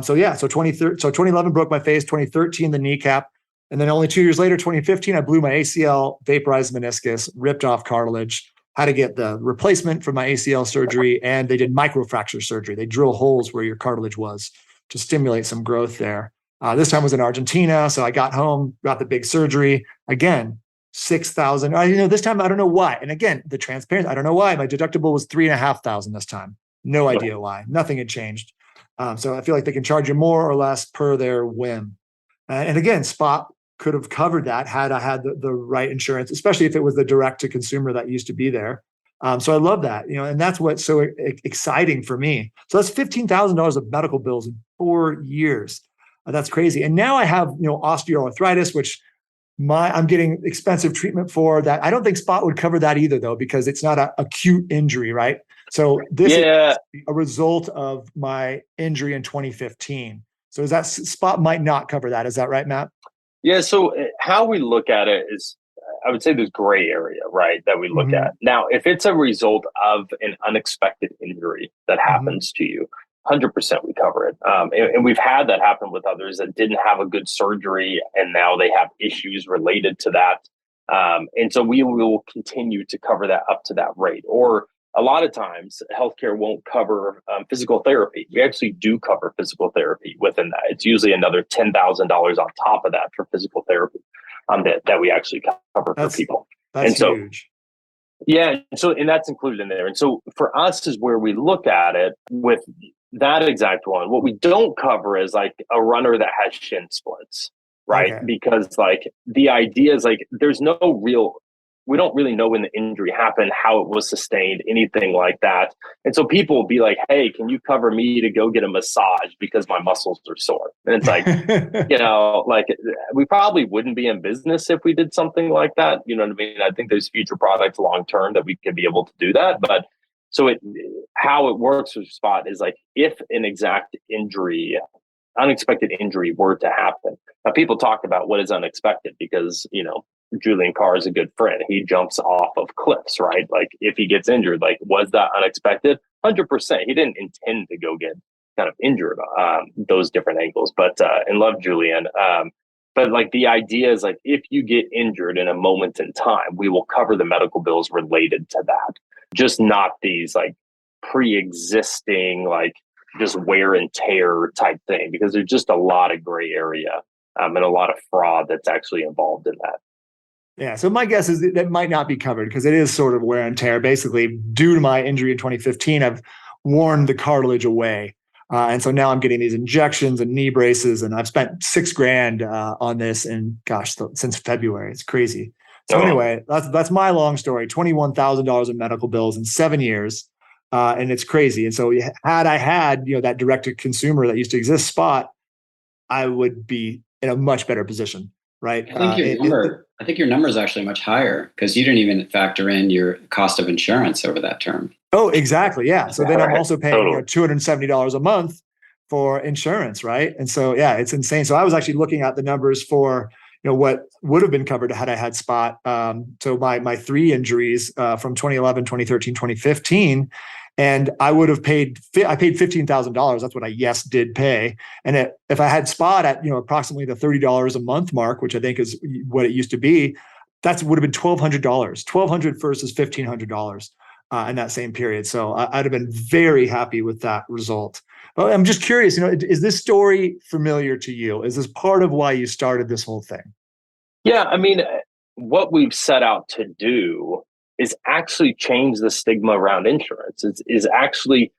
So 2011 broke my face, 2013 the kneecap, and then only 2 years later, 2015, I blew my ACL, vaporized meniscus, ripped off cartilage, had to get the replacement for my ACL surgery, and they did microfracture surgery. They drill holes where your cartilage was to stimulate some growth there. This time was in Argentina, so I got home, got the big surgery again. $6,000. This time I don't know why. And again, the transparency, I don't know why. My deductible was $3,500 this time. No idea why. Nothing had changed. So I feel like they can charge you more or less per their whim. And again, Spot could have covered that had I had the right insurance, especially if it was the direct to consumer that used to be there. So I love that, and that's what's so exciting for me. So that's $15,000 of medical bills in 4 years. That's crazy. And now I have, osteoarthritis, which I'm getting expensive treatment for that. I don't think Spot would cover that either, though, because it's not an acute injury, right? So this is a result of my injury in 2015. So is that Spot might not cover that? Is that right, Matt? Yeah. So how we look at it is, I would say there's gray area, right, that we look at. Now, if it's a result of an unexpected injury that happens to you, 100% we cover it. And we've had that happen with others that didn't have a good surgery and now they have issues related to that. And so we will continue to cover that up to that rate. Or a lot of times healthcare won't cover physical therapy. We actually do cover physical therapy within that. It's usually another $10,000 on top of that for physical therapy that we actually cover for people. That's huge. Yeah. And that's included in there. And so for us is where we look at it with that exact one. What we don't cover is like a runner that has shin splints, right? Okay. Because like the idea is like we don't really know when the injury happened, how it was sustained, anything like that. And so people will be like, hey, can you cover me to go get a massage because my muscles are sore? And it's like, like we probably wouldn't be in business if we did something like that. You know what I mean? I think there's future products long-term that we could be able to do that. But so how it works with Spot is like, if an unexpected injury were to happen. Now people talk about what is unexpected because, Julian Carr is a good friend. He jumps off of cliffs, right? Like if he gets injured, like was that unexpected? 100%. He didn't intend to go get kind of injured, those different angles, but, and love Julian. But like the idea is like, if you get injured in a moment in time, we will cover the medical bills related to that. Just not these like pre-existing, like just wear and tear type thing, because there's just a lot of gray area and a lot of fraud that's actually involved in that. Yeah. So my guess is that might not be covered because it is sort of wear and tear. Basically, due to my injury in 2015, I've worn the cartilage away. And so now I'm getting these injections and knee braces, and I've spent $6,000 on this since February. It's crazy. So anyway, that's my long story, $21,000 in medical bills in 7 years. And it's crazy. And so had I had, that direct to consumer that used to exist, Spot, I would be in a much better position. Right. I think your number is actually much higher because you didn't even factor in your cost of insurance over that term. Oh, exactly. Yeah. So then I'm also paying $270 a month for insurance. Right. And so, it's insane. So I was actually looking at the numbers for, what would have been covered had I had Spot. So my 3 injuries from 2011, 2013, 2015. And I would have paid $15,000. That's what I did pay. And if I had Spot at, approximately the $30 a month mark, which I think is what it used to be, that would have been $1,200, $1,200 versus $1,500 in that same period. So I'd have been very happy with that result. But I'm just curious, is this story familiar to you? Is this part of why you started this whole thing? Yeah. I mean, what we've set out to do is actually change the stigma around insurance. Is actually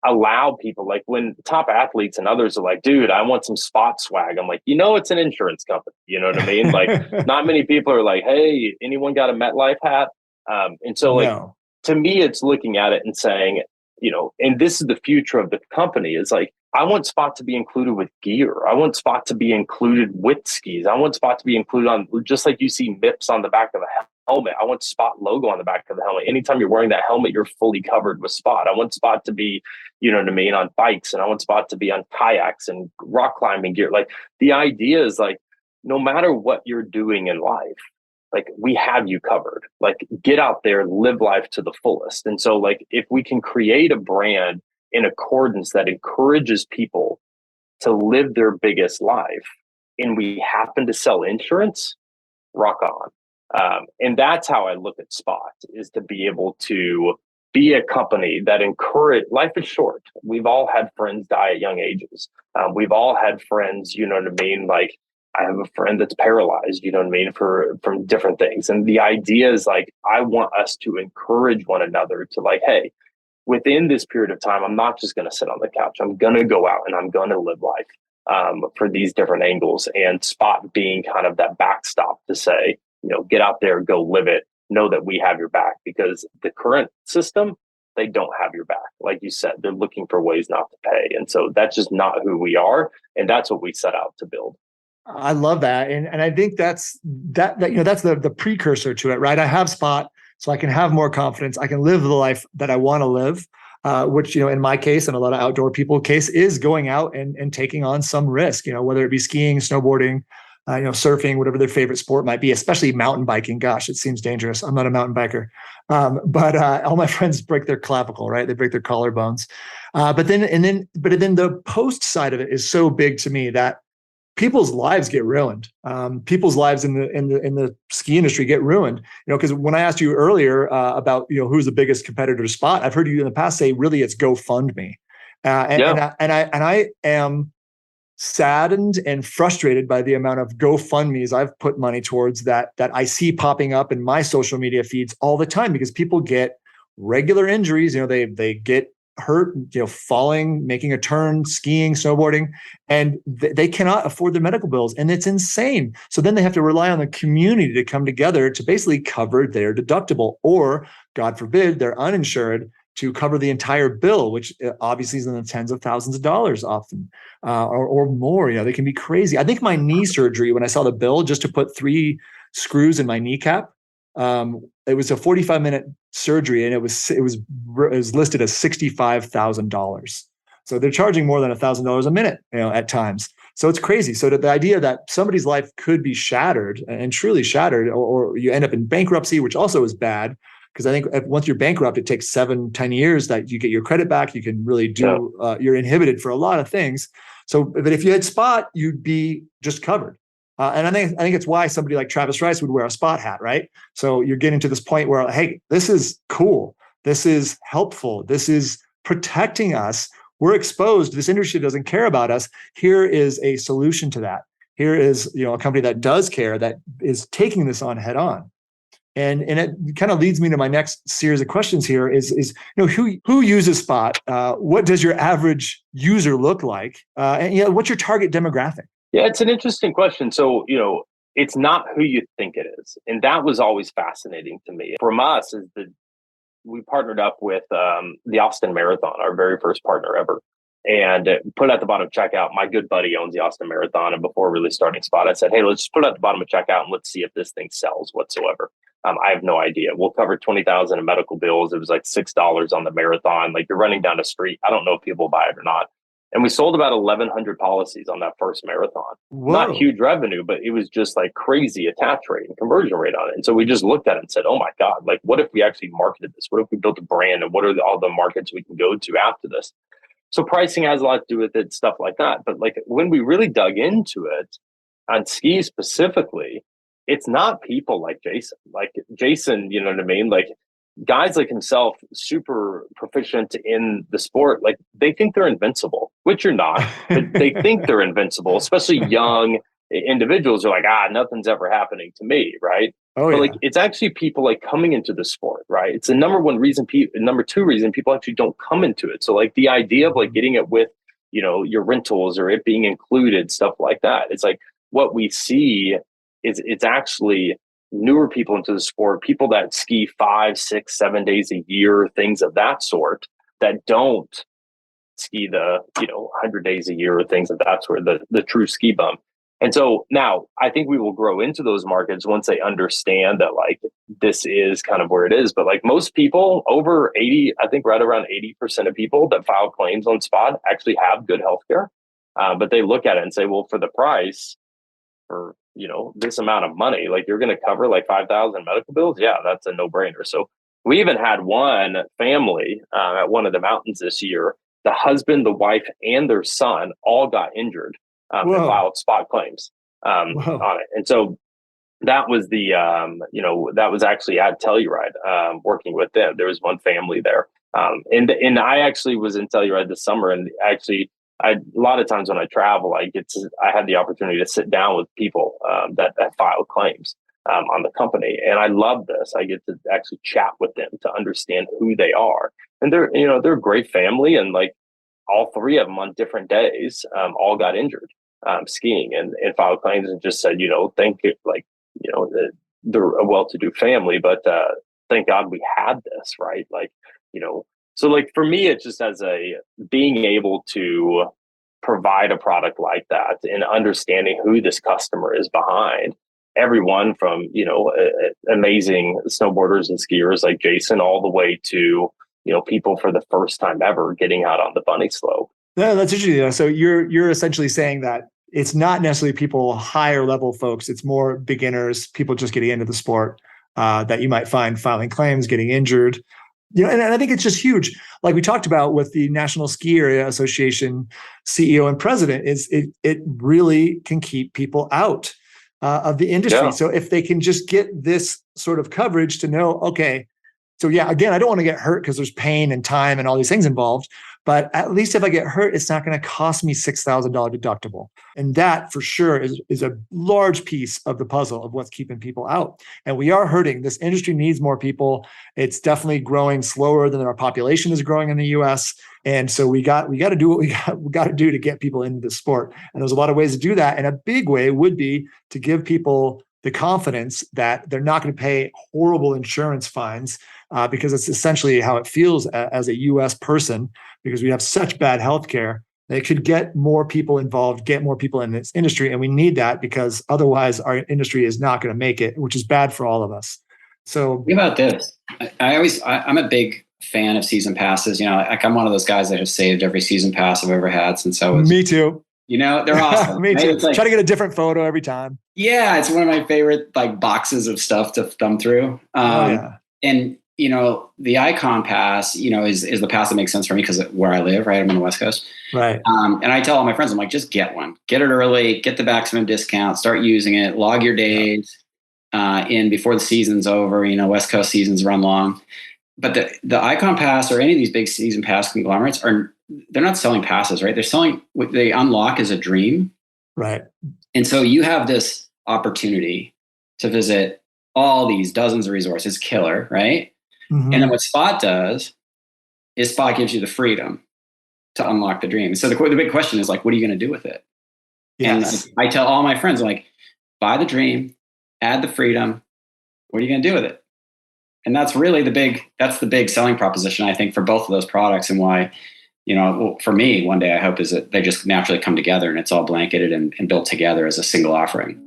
allow people, like when top athletes and others are like, dude, I want some Spot swag. I'm like, it's an insurance company. You know what I mean? Like not many people are like, hey, anyone got a MetLife hat? And so to me, it's looking at it and saying, and this is the future of the company, is like, I want Spot to be included with gear. I want Spot to be included with skis. I want Spot to be included on, just like you see MIPS on the back of a helmet. I want Spot logo on the back of the helmet. Anytime you're wearing that helmet, you're fully covered with Spot. I want Spot to be, on bikes, and I want Spot to be on kayaks and rock climbing gear. Like the idea is like, no matter what you're doing in life, like we have you covered. Like get out there, live life to the fullest. And so like, if we can create a brand in accordance that encourages people to live their biggest life, and we happen to sell insurance, rock on. And that's how I look at Spot, is to be able to be a company that life is short. We've all had friends die at young ages. We've all had friends, like I have a friend that's paralyzed, from different things. And the idea is like, I want us to encourage one another to like, hey, within this period of time, I'm not just going to sit on the couch. I'm going to go out and I'm going to live life. for these different angles, and Spot being kind of that backstop to say, get out there, go live it, know that we have your back, because the current system, they don't have your back. Like you said, they're looking for ways not to pay. And so that's just not who we are. And that's what we set out to build. I love that. And I think that's the precursor to it, right? I have Spot so I can have more confidence. I can live the life that I want to live, which, in my case and a lot of outdoor people case is going out and taking on some risk, whether it be skiing, snowboarding, surfing, whatever their favorite sport might be, especially mountain biking. Gosh, it seems dangerous. I'm not a mountain biker. But all my friends break their clavicle, right? They break their collarbones. But then the post side of it is so big to me that people's lives get ruined. People's lives in the ski industry get ruined. Because when I asked you earlier about who's the biggest competitor to Spot, I've heard you in the past say really it's GoFundMe, and I am saddened and frustrated by the amount of GoFundMes I've put money towards that I see popping up in my social media feeds all the time, because people get regular injuries. They get hurt, falling, making a turn, skiing, snowboarding, and they cannot afford their medical bills. And it's insane. So then they have to rely on the community to come together to basically cover their deductible, or God forbid, they're uninsured, to cover the entire bill, which obviously is in the tens of thousands of dollars often, or more. They can be crazy. I think my knee surgery, when I saw the bill just to put 3 screws in my kneecap, it was a 45-minute surgery, and it was listed as $65,000. So they're charging more than $1,000 a minute, at times. So it's crazy. So the idea that somebody's life could be shattered and truly shattered, or you end up in bankruptcy, which also is bad. Because I think once you're bankrupt, it takes 7-10 years that you get your credit back. You can really do, you're inhibited for a lot of things. So, but if you had Spot, you'd be just covered. And I think it's why somebody like Travis Rice would wear a Spot hat, right? So you're getting to this point where, hey, this is cool. This is helpful. This is protecting us. We're exposed. This industry doesn't care about us. Here is a solution to that. Here is, a company that does care, that is taking this on head on. And it kind of leads me to my next series of questions here is who uses Spot? What does your average user look like? And what's your target demographic? Yeah, it's an interesting question. So, it's not who you think it is. And that was always fascinating to me. From us, we partnered up with the Austin Marathon, our very first partner ever. And put at the bottom of checkout, my good buddy owns the Austin Marathon. And before really starting Spot, I said, hey, let's just put it at the bottom of checkout and let's see if this thing sells whatsoever. I have no idea. We'll cover $20,000 in medical bills. It was like $6 on the marathon. Like, you're running down the street. I don't know if people buy it or not. And we sold about 1,100 policies on that first marathon. Whoa. Not huge revenue, but it was just like crazy attach rate and conversion rate on it. And so we just looked at it and said, oh my God, like, what if we actually marketed this? What if we built a brand, and what are all the markets we can go to after this? So pricing has a lot to do with it, stuff like that. But like, when we really dug into it on ski specifically, it's not people like Jason. Like Jason, you know what I mean? Like, guys like himself, super proficient in the sport, like, they think they're invincible, which you're not, but they think they're invincible, especially young individuals are like, nothing's ever happening to me, right? Oh, but yeah. like, it's actually people like coming into the sport, right? It's the number two reason people actually don't come into it. So like, the idea of like getting it with, your rentals or it being included, stuff like that. It's like, what we see is it's actually newer people into the sport, people that ski 5, 6, 7 days a year, things of that sort, that don't ski the 100 days a year or things of that sort, the true ski bum. And so now I think we will grow into those markets once they understand that like, this is kind of where it is. But like, most people, over 80, I think right around 80% of people that file claims on Spot actually have good healthcare. But they look at it and say, well, for the price, for this amount of money, like, you're going to cover like 5,000 medical bills. Yeah, that's a no-brainer. So we even had one family at one of the mountains this year. The husband, the wife, and their son all got injured and filed Spot claims on it. And so that was that was actually at Telluride, working with them. There was one family there, and I actually was in Telluride this summer, and actually, a lot of times when I travel, I had the opportunity to sit down with people that file claims on the company, and I love this. I get to actually chat with them to understand who they are, and they're a great family, and like, all three of them on different days, all got injured skiing and filed claims and just said, thank you, like, they're a well-to-do family, but thank God we had this, right? Like, so like for me, it's just as being able to provide a product like that and understanding who this customer is behind everyone from, amazing snowboarders and skiers like Jason, all the way to, people for the first time ever getting out on the bunny slope. Yeah, that's interesting. So you're essentially saying that it's not necessarily people higher level folks. It's more beginners, people just getting into the sport that you might find filing claims, getting injured. And I think it's just huge. Like we talked about with the National Ski Area Association CEO and president, it really can keep people out of the industry. Yeah. So if they can just get this sort of coverage to know, okay, so yeah, again, I don't want to get hurt because there's pain and time and all these things involved. But at least if I get hurt, it's not going to cost me $6,000 deductible. And that for sure is a large piece of the puzzle of what's keeping people out. And we are hurting. This industry needs more people. It's definitely growing slower than our population is growing in the US. And so we got to do what we got to do to get people into the sport. And there's a lot of ways to do that. And a big way would be to give people the confidence that they're not going to pay horrible insurance fines because it's essentially how it feels as a US person, because we have such bad healthcare. They could get more people involved, get more people in this industry. And we need that because otherwise our industry is not going to make it, which is bad for all of us. So think about this. I'm a big fan of season passes. Like I'm one of those guys that have saved every season pass I've ever had since I was. Me too. They're awesome. Me too. It's like, try to get a different photo every time. Yeah, it's one of my favorite like boxes of stuff to thumb through. And the Icon Pass, is the pass that makes sense for me because where I live, right? I'm on the West Coast. Right. And I tell all my friends, I'm like, just get one. Get it early, get the maximum discount, start using it, log your days in before the season's over. West Coast seasons run long. But the Icon Pass or any of these big season pass conglomerates they're not selling passes, right? They're selling what they unlock as a dream. Right. And so you have this opportunity to visit all these dozens of resorts. It's killer, right? Mm-hmm. And then what Spot does is Spot gives you the freedom to unlock the dream. So the big question is like, what are you going to do with it? Yes. And I tell all my friends, I'm like, buy the dream, add the freedom. What are you going to do with it? And that's really the big selling proposition, I think, for both of those products, and why, for me, one day I hope is that they just naturally come together and it's all blanketed and built together as a single offering.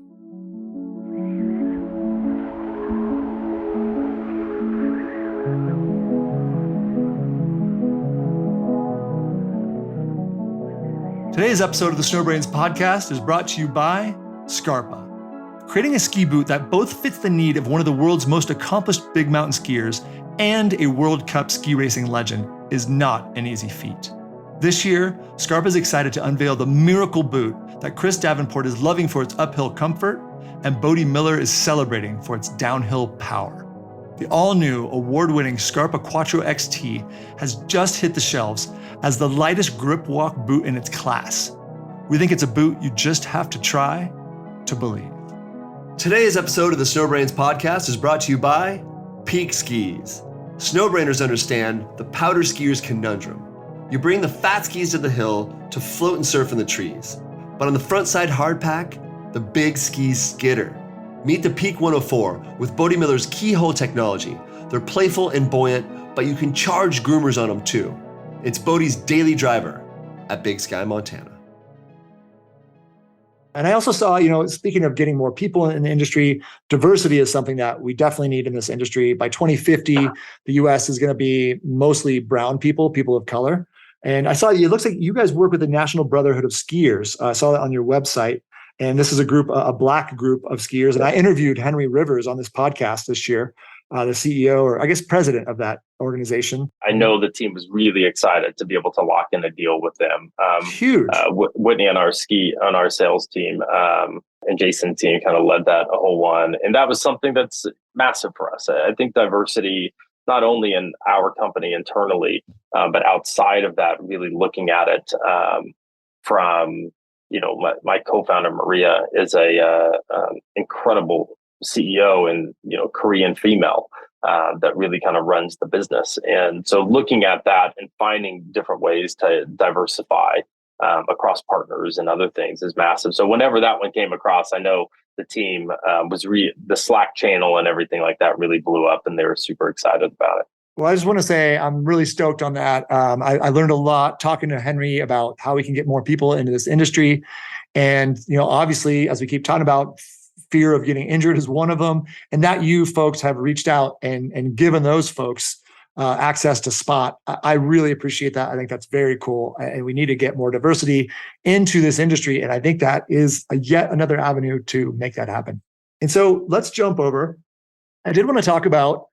Today's episode of the Snowbrains podcast is brought to you by Scarpa. Creating a ski boot that both fits the need of one of the world's most accomplished big mountain skiers and a World Cup ski racing legend is not an easy feat. This year, Scarpa is excited to unveil the miracle boot that Chris Davenport is loving for its uphill comfort and Bode Miller is celebrating for its downhill power. The all-new, award-winning Scarpa Quattro XT has just hit the shelves as the lightest grip walk boot in its class. We think it's a boot you just have to try to believe. Today's episode of the Snowbrains podcast is brought to you by Peak Skis. Snowbrainers understand the powder skier's conundrum. You bring the fat skis to the hill to float and surf in the trees. But on the front side hardpack, the big skis skitter. Meet the Peak 104 with Bode Miller's keyhole technology. They're playful and buoyant, but you can charge groomers on them too. It's Bode's daily driver at Big Sky, Montana. And I also saw, speaking of getting more people in the industry, diversity is something that we definitely need in this industry. By 2050, the US is going to be mostly brown people of color. And I saw it looks like you guys work with the National Brotherhood of Skiers. I saw that on your website. And this is a Black group of skiers. And I interviewed Henry Rivers on this podcast this year, the CEO, or I guess president of that organization. I know the team was really excited to be able to lock in a deal with them. Huge. Whitney on our sales team, and Jason's team kind of led that whole one. And that was something that's massive for us. I think diversity, not only in our company internally, but outside of that, really looking at it from, my co-founder Maria is a incredible CEO and Korean female, that really kind of runs the business. And so looking at that and finding different ways to diversify across partners and other things is massive. So whenever that one came across, I know the team the Slack channel and everything like that really blew up, and they were super excited about it. Well, I just want to say I'm really stoked on that. I learned a lot talking to Henry about how we can get more people into this industry. And, obviously, as we keep talking about, fear of getting injured is one of them. And that you folks have reached out and given those folks access to Spot. I really appreciate that. I think that's very cool. And we need to get more diversity into this industry. And I think that is yet another avenue to make that happen. And so let's jump over. I did want to talk about,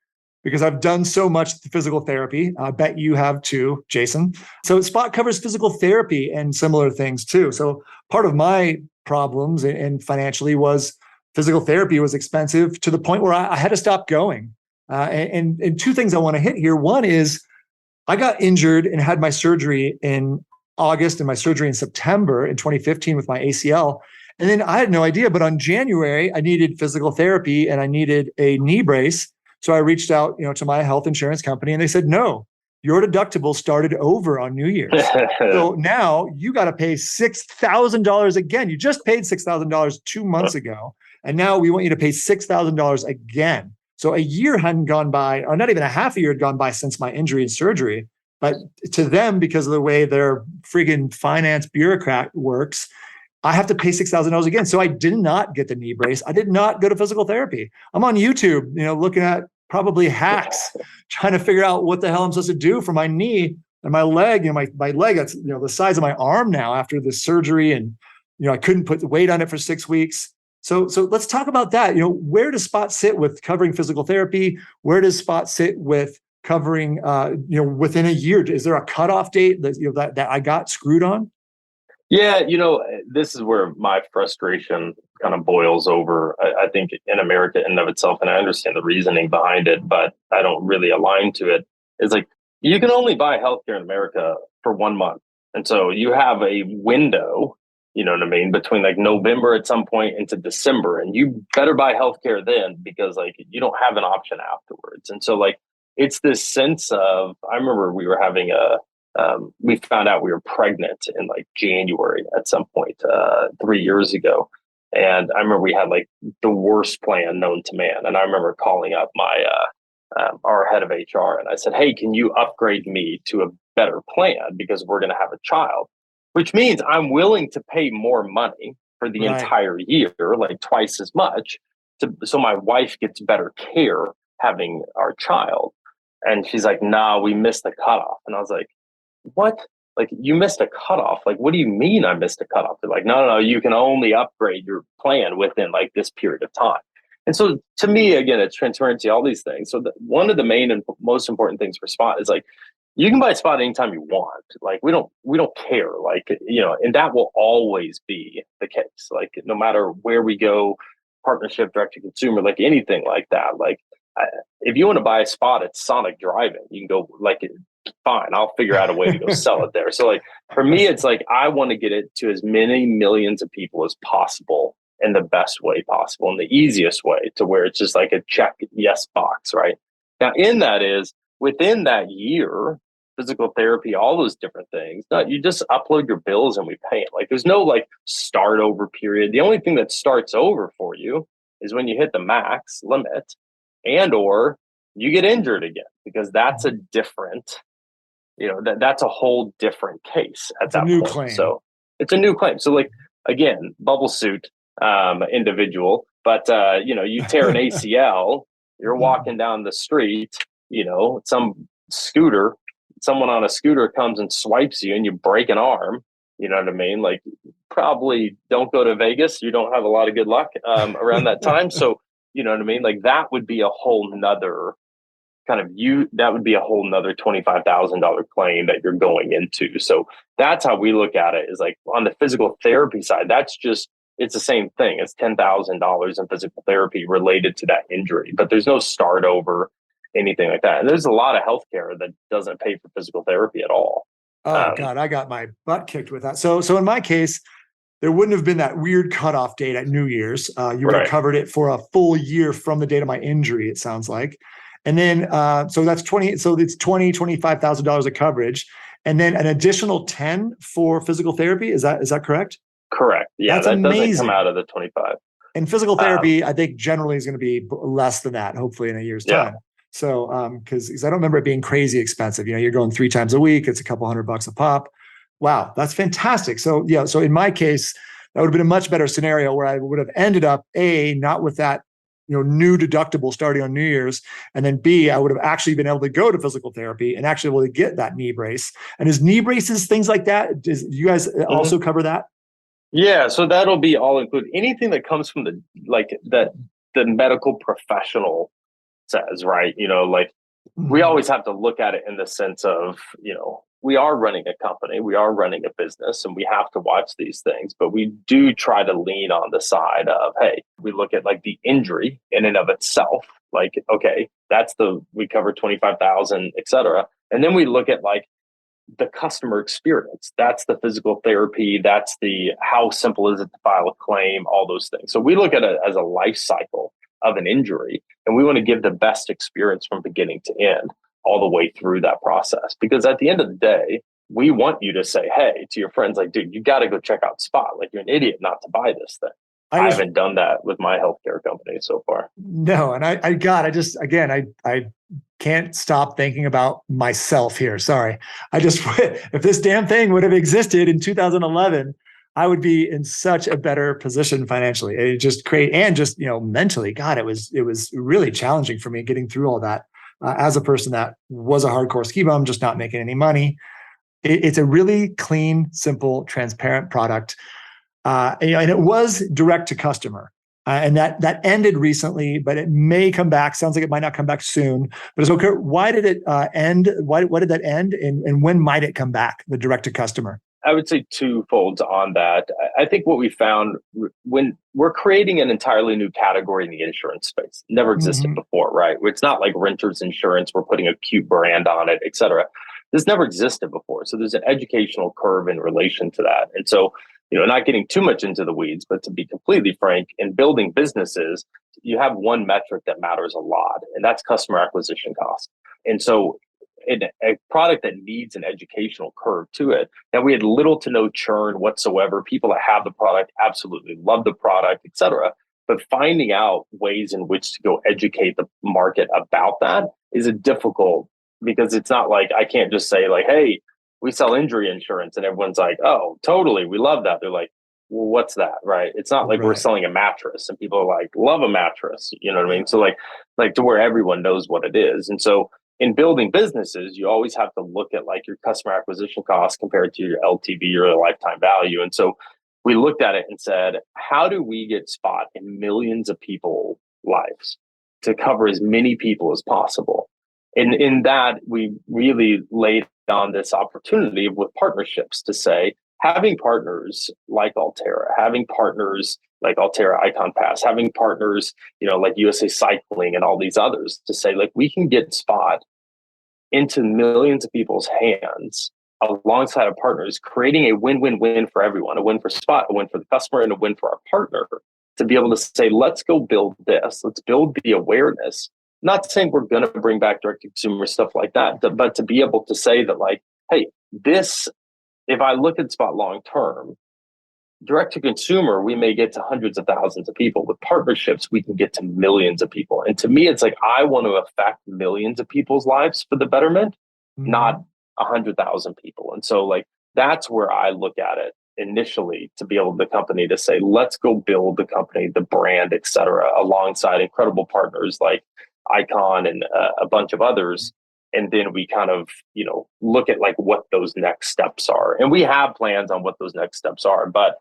because I've done so much physical therapy. I bet you have too, Jason. So Spot covers physical therapy and similar things too. So part of my problems and financially was physical therapy was expensive to the point where I had to stop going. And two things I want to hit here. One is I got injured and had my surgery in August and my surgery in September in 2015 with my ACL. And then I had no idea, but on January, I needed physical therapy and I needed a knee brace. So I reached out, to my health insurance company, and they said, no, your deductible started over on New Year's. So now you got to pay $6,000 again. You just paid $6,000 2 months ago. And now we want you to pay $6,000 again. So a year hadn't gone by, or not even a half a year had gone by since my injury and surgery. But to them, because of the way their friggin' finance bureaucrat works, I have to pay $6,000 again. So I did not get the knee brace. I did not go to physical therapy. I'm on YouTube, looking at probably hacks, trying to figure out what the hell I'm supposed to do for my knee and my leg. My leg, that's the size of my arm now after the surgery, and I couldn't put the weight on it for 6 weeks. So let's talk about that. Where does Spot sit with covering physical therapy? Where does Spot sit with covering within a year? Is there a cutoff date that I got screwed on? Yeah, this is where my frustration kind of boils over. I think in America in and of itself, and I understand the reasoning behind it, but I don't really align to it, is like you can only buy healthcare in America for 1 month. And so you have a window, between like November at some point into December, and you better buy healthcare then, because like you don't have an option afterwards. And so like it's this sense of, I remember we were having we found out we were pregnant in like January at some point 3 years ago. And I remember we had like the worst plan known to man. And I remember calling up my our head of HR, and I said, hey, can you upgrade me to a better plan, because we're going to have a child, which means I'm willing to pay more money for the entire year, like twice as much, so my wife gets better care having our child. And she's like, nah, we missed the cutoff. And I was like, what? Like, you missed a cutoff? Like, what do you mean I missed a cutoff? They're like, no, you can only upgrade your plan within like this period of time. And so to me, again, it's transparency, all these things. So one of the main and most important things for Spot is like, you can buy Spot anytime you want. Like, we don't care. Like, and that will always be the case. Like, no matter where we go, partnership, direct to consumer, like anything like that. Like, if you want to buy a Spot at Sonic Drive-In, you can go, like, fine, I'll figure out a way to go sell it there. So like, for me, it's like, I want to get it to as many millions of people as possible in the best way possible, in the easiest way, to where it's just like a check yes box, right? Now, in that is, within that year, physical therapy, all those different things, no, you just upload your bills and we pay it. Like, there's no like start over period. The only thing that starts over for you is when you hit the max limit and or you get injured again, because that's a different, that's a whole different case at that point. Claim. So it's a new claim. So like, again, bubble suit individual, but you tear an ACL, you're walking down the street, someone on a scooter comes and swipes you and you break an arm, you know what I mean? Like, probably don't go to Vegas. You don't have a lot of good luck around that time. So, you know what I mean? Like, that would be a whole nother that would be a whole nother $25,000 claim that you're going into. So that's how we look at it, is like, on the physical therapy side, it's the same thing. It's $10,000 in physical therapy related to that injury, but there's no start over, anything like that. And there's a lot of healthcare that doesn't pay for physical therapy at all. Oh God, I got my butt kicked with that. So in my case, there wouldn't have been that weird cutoff date at New Year's. You would have covered it for a full year from the date of my injury, it sounds like. And then, so that's 20, so it's $25,000 of coverage. And then an additional 10 for physical therapy. Is that correct? Correct. Yeah, That's that amazing. doesn't come out of the 25. And physical therapy, I think generally is going to be less than that, hopefully in a year's time. So, because I don't remember it being crazy expensive. You're going 3 times a week. It's a couple $100 a pop. Wow, that's fantastic. So yeah, so in my case, that would have been a much better scenario where I would have ended up not with that new deductible starting on New Year's, and then B, I would have actually been able to go to physical therapy and actually able to get that knee brace. And is knee braces, things like that, do you guys also cover that? Yeah, so that'll be all included. Anything that comes from the medical professional says, right? We always have to look at it in the sense of, we are running a company, we are running a business, and we have to watch these things. But we do try to lean on the side of, hey, we look at the injury in and of itself. Okay, we cover 25,000, et cetera. And then we look at the customer experience. That's the physical therapy. That's how simple is it to file a claim, all those things. So we look at it as a life cycle of an injury, and we want to give the best experience from beginning to end, all the way through that process. Because at the end of the day, we want you to say, hey, to your friends, dude, you got to go check out Spot. You're an idiot not to buy this thing. I haven't done that with my healthcare company so far. No. And I can't stop thinking about myself here. Sorry. If this damn thing would have existed in 2011, I would be in such a better position financially. It just mentally, God, it was really challenging for me getting through all that. As a person that was a hardcore ski bum, just not making any money. It's a really clean, simple, transparent product. And it was direct to customer. And that ended recently, but it may come back. Sounds like it might not come back soon. But it's okay. Why did it end? Why did that end? And when might it come back, the direct to customer? I would say twofold on that. I think what we found when we're creating an entirely new category in the insurance space, never existed before, right? It's not like renter's insurance. We're putting a cute brand on it, et cetera. This never existed before. So there's an educational curve in relation to that. And so, not getting too much into the weeds, but to be completely frank, in building businesses, you have one metric that matters a lot, and that's customer acquisition cost. And so a product that needs an educational curve to it, that we had little to no churn whatsoever. People that have the product absolutely love the product, et cetera. But finding out ways in which to go educate the market about that is difficult, because it's not I can't just say hey, we sell injury insurance, and everyone's like, oh, totally, we love that. They're like, well, what's that, right? It's not like we're selling a mattress and people are love a mattress, you know what I mean? So to where everyone knows what it is. And so in building businesses, you always have to look at your customer acquisition costs compared to your LTV or lifetime value. And so we looked at it and said, how do we get Spot in millions of people's lives to cover as many people as possible? And in that, we really laid on this opportunity with partnerships to say, having partners like Alterra, having partners like Alterra Icon Pass, having partners, like USA Cycling and all these others, to say we can get Spot into millions of people's hands alongside of partners, creating a win-win-win for everyone, a win for Spot, a win for the customer, and a win for our partner, to be able to say, let's go build this. Let's build the awareness. Not saying we're going to bring back direct-to-consumer stuff like that, but to be able to say that hey, this, if I look at Spot long-term, direct to consumer, we may get to hundreds of thousands of people. With partnerships, we can get to millions of people. And to me, it's I want to affect millions of people's lives for the betterment, not 100,000 people. And so that's where I look at it initially, to be able the company to say, let's go build the company, the brand, et cetera, alongside incredible partners like Icon and a bunch of others. And then we kind of, look at what those next steps are. And we have plans on what those next steps are, but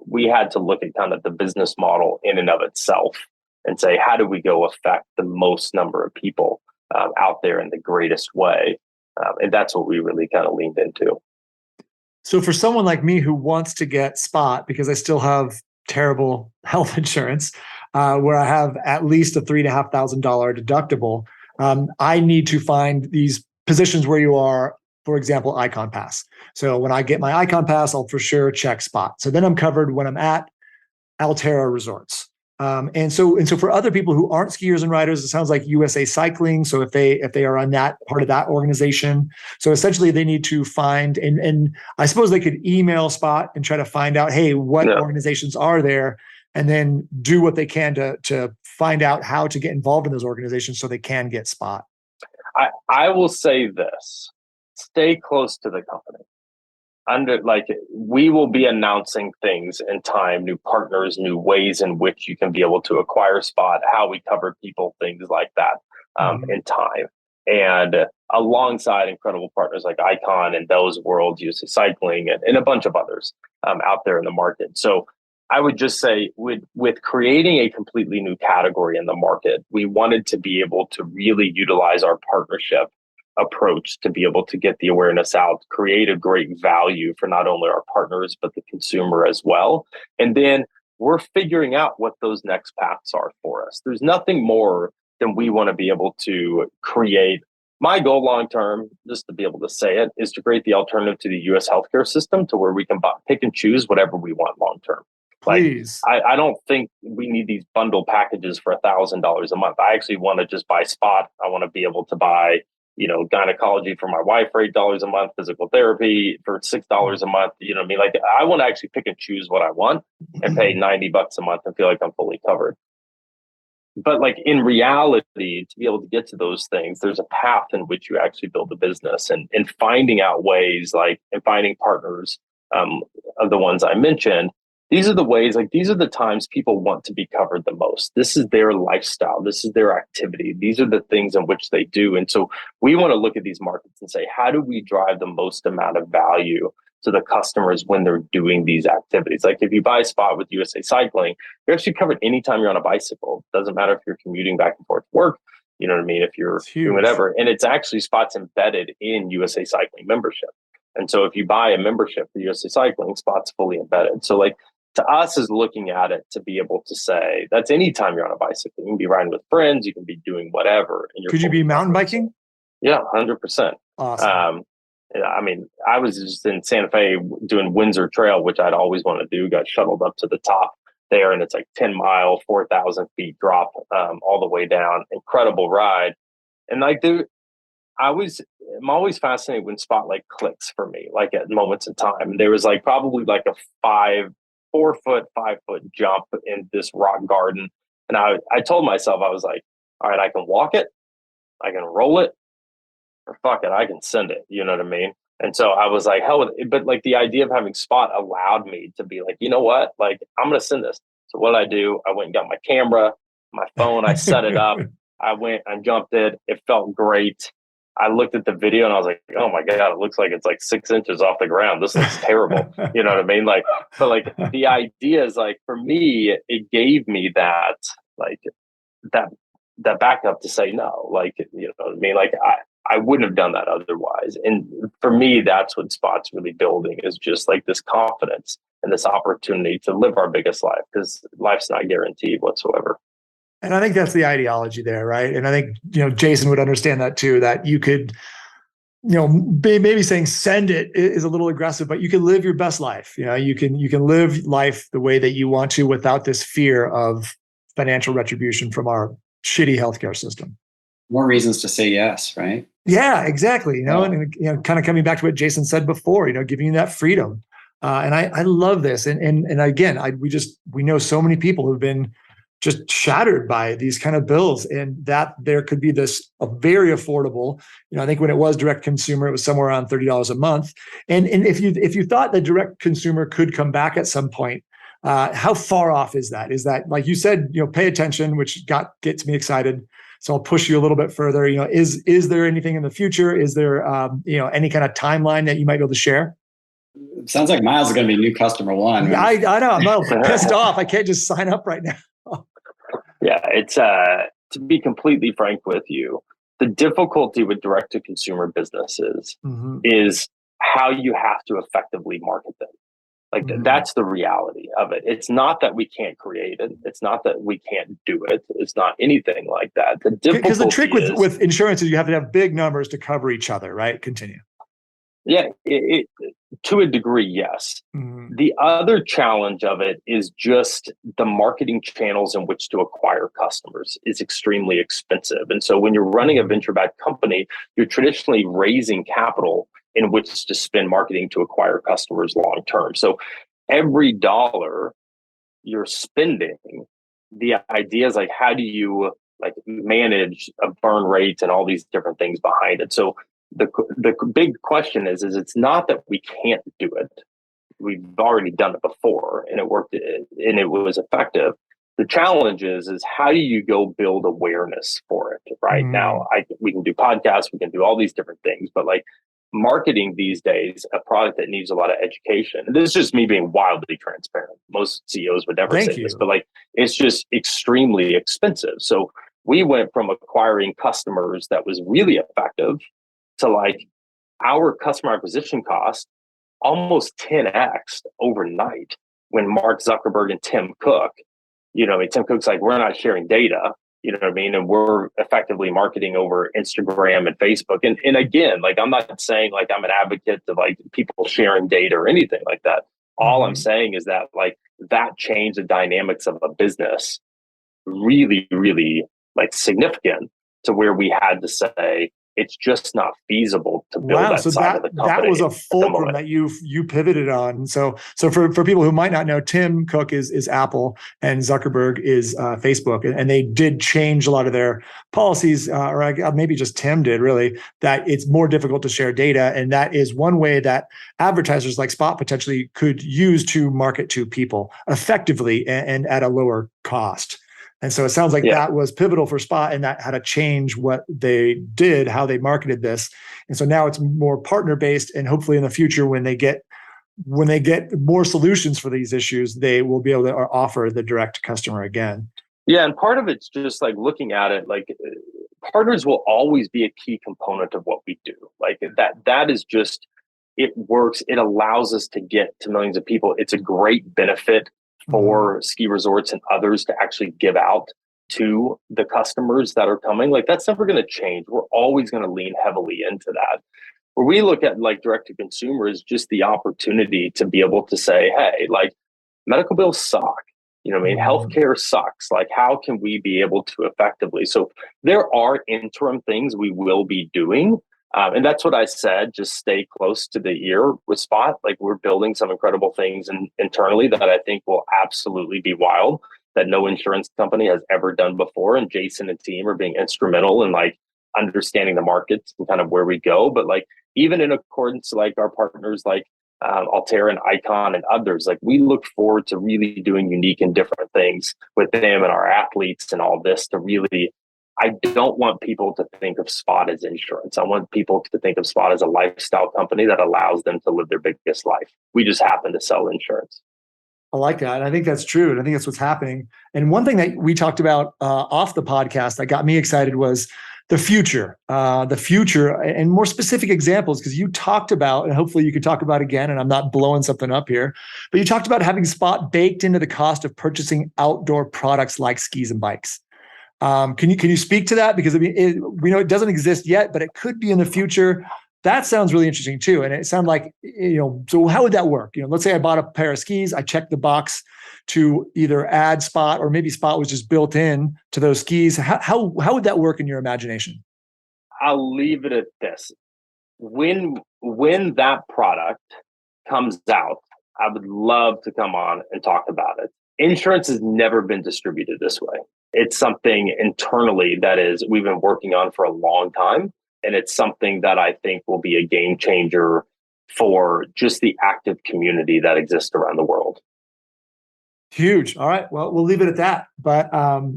we had to look at kind of the business model in and of itself and say, how do we go affect the most number of people out there in the greatest way? And that's what we really kind of leaned into. So for someone like me who wants to get Spot, because I still have terrible health insurance, where I have at least a $3,500 deductible, I need to find these positions where you are, for example, Icon Pass. So when I get my Icon Pass, I'll for sure check Spot. So then I'm covered when I'm at Alterra resorts. And so for other people who aren't skiers and riders, it sounds like USA Cycling. So if they are on that part of that organization, so essentially they need to find, and I suppose they could email Spot and try to find out, hey, what organizations are there, and then do what they can to find out how to get involved in those organizations so they can get Spot. I will say this: stay close to the company. We will be announcing things in time, new partners, new ways in which you can be able to acquire Spot, how we cover people, things like that in time. And alongside incredible partners like Icon and Those Worlds, USA Cycling, and a bunch of others out there in the market. So I would just say with creating a completely new category in the market, we wanted to be able to really utilize our partnership approach to be able to get the awareness out, create a great value for not only our partners, but the consumer as well. And then we're figuring out what those next paths are for us. There's nothing more than we want to be able to create. My goal long-term, just to be able to say it, is to create the alternative to the US healthcare system to where we can pick and choose whatever we want long-term. Please. I don't think we need these bundle packages for $1,000 a month. I actually want to just buy Spot. I want to be able to buy gynecology for my wife for $8 a month, physical therapy for $6 a month. You know what I mean? Like, I want to actually pick and choose what I want and pay $90 a month and feel like I'm fully covered. But like in reality, to be able to get to those things, there's a path in which you actually build a business, and finding out ways, and finding partners of the ones I mentioned. These are the ways, these are the times people want to be covered the most. This is their lifestyle. This is their activity. These are the things in which they do. And so we want to look at these markets and say, how do we drive the most amount of value to the customers when they're doing these activities? Like if you buy a Spot with USA Cycling, you're actually covered anytime you're on a bicycle. Doesn't matter if you're commuting back and forth to work, you know what I mean? If you're doing whatever. And it's actually Spot's embedded in USA Cycling membership. And so if you buy a membership for USA Cycling, Spot's fully embedded. So to us is looking at it to be able to say that's anytime you're on a bicycle. You can be riding with friends, you can be doing whatever. And could you be mountain biking? Yeah, 100%. Awesome. I mean, I was just in Santa Fe doing Windsor Trail, which I'd always want to do. Got shuttled up to the top there, and it's like 10 mile, 4,000 feet drop all the way down. Incredible ride. And I'm always fascinated when Spot clicks for me, at moments in time. There was probably a 4 foot, 5 foot jump in this rock garden. And I told myself, I was like, all right, I can walk it, I can roll it, or fuck it, I can send it. You know what I mean? And so I was like, hell with it. But the idea of having Spot allowed me to be like, you know what? I'm going to send this. So what did I do? I went and got my camera, my phone, I set it up. I went and jumped it. It felt great. I looked at the video and I was like, oh my God, it looks like it's 6 inches off the ground. This looks terrible. You know what I mean? But the idea is for me, it gave me that backup to say no. You know what I mean? I wouldn't have done that otherwise. And for me, that's what Spot's really building, is just this confidence and this opportunity to live our biggest life, because life's not guaranteed whatsoever. And I think that's the ideology there, right? And I think, Jason would understand that too, that you could, maybe saying send it is a little aggressive, but you can live your best life. You can live life the way that you want to without this fear of financial retribution from our shitty healthcare system. More reasons to say yes, right? Yeah, exactly. And kind of coming back to what Jason said before, giving you that freedom. And I love this. And again, we know so many people who've been just shattered by these kind of bills, and that there could be this a very affordable. I think when it was direct consumer, it was somewhere around $30 a month. And if you thought that direct consumer could come back at some point, how far off is that? Is that, like you said, pay attention, which gets me excited. So I'll push you a little bit further. Is there anything in the future? Is there any kind of timeline that you might be able to share? Sounds like Miles is going to be new customer one. Yeah, I know. I'm a little pissed off. I can't just sign up right now. Yeah, it's to be completely frank with you, the difficulty with direct to consumer businesses is how you have to effectively market them. That's the reality of it. It's not that we can't create it. It's not that we can't do it. It's not anything like that. The difficulty, because the trick with insurance is you have to have big numbers to cover each other, right? Continue. Yeah, to a degree, yes. Mm-hmm. The other challenge of it is just the marketing channels in which to acquire customers is extremely expensive. And so when you're running a venture-backed company, you're traditionally raising capital in which to spend marketing to acquire customers long term. So every dollar you're spending, the idea is like, how do you like manage a burn rate and all these different things behind it? So the big question is it's not that we can't do it. We've already done it before and it worked and it was effective. The challenge is how do you go build awareness for it? Right now, we can do podcasts, we can do all these different things, but like marketing these days, a product that needs a lot of education. And this is just me being wildly transparent. Most CEOs would never say this, but like it's just extremely expensive. So we went from acquiring customers that was really effective to like our customer acquisition cost almost 10x overnight when Mark Zuckerberg and Tim Cook, Tim Cook's like, we're not sharing data, you know what I mean? And we're effectively marketing over Instagram and Facebook. And again, like, I'm not saying like I'm an advocate of like people sharing data or anything like that. All I'm saying is that like that changed the dynamics of a business really, really like significant to where we had to say, it's just not feasible to build that side of the company. That was a fulcrum that you pivoted on. So for people who might not know, Tim Cook is Apple and Zuckerberg is Facebook, and they did change a lot of their policies, or maybe just Tim did really, that it's more difficult to share data, and that is one way that advertisers like Spot potentially could use to market to people effectively and at a lower cost. And so it sounds like that was pivotal for Spot, and that had to change what they did, how they marketed this. And so now it's more partner-based, and hopefully in the future, when they get more solutions for these issues, they will be able to offer the direct customer again. Yeah, and part of it's just like looking at it, like partners will always be a key component of what we do. Like that is just, it works. It allows us to get to millions of people. It's a great benefit for ski resorts and others to actually give out to the customers that are coming. Like that's never going to change. We're always going to lean heavily into that. Where we look at like direct to consumer is just the opportunity to be able to say, hey, like medical bills suck. You know what I mean? Healthcare sucks. Like how can we be able to effectively? So there are interim things we will be doing. And that's what I said, just stay close to the ear with Spot. Like we're building some incredible things internally that I think will absolutely be wild, that no insurance company has ever done before. And Jason and team are being instrumental in like understanding the markets and kind of where we go. But like even in accordance to like our partners like Altera and Icon and others, like we look forward to really doing unique and different things with them and our athletes and all this to really, I don't want people to think of Spot as insurance. I want people to think of Spot as a lifestyle company that allows them to live their biggest life. We just happen to sell insurance. I like that. I think that's true. And I think that's what's happening. And one thing that we talked about off the podcast that got me excited was the future and more specific examples, because you talked about, and hopefully you could talk about again, and I'm not blowing something up here, but you talked about having Spot baked into the cost of purchasing outdoor products like skis and bikes. Can you speak to that? Because I mean, we know it doesn't exist yet, but it could be in the future. That sounds really interesting too. And it sounded like, so how would that work? Let's say I bought a pair of skis, I checked the box to either add Spot, or maybe Spot was just built in to those skis. How would that work in your imagination? I'll leave it at this. When that product comes out, I would love to come on and talk about it. Insurance has never been distributed this way. It's something internally we've been working on for a long time. And it's something that I think will be a game changer for just the active community that exists around the world. Huge. All right. Well, we'll leave it at that. But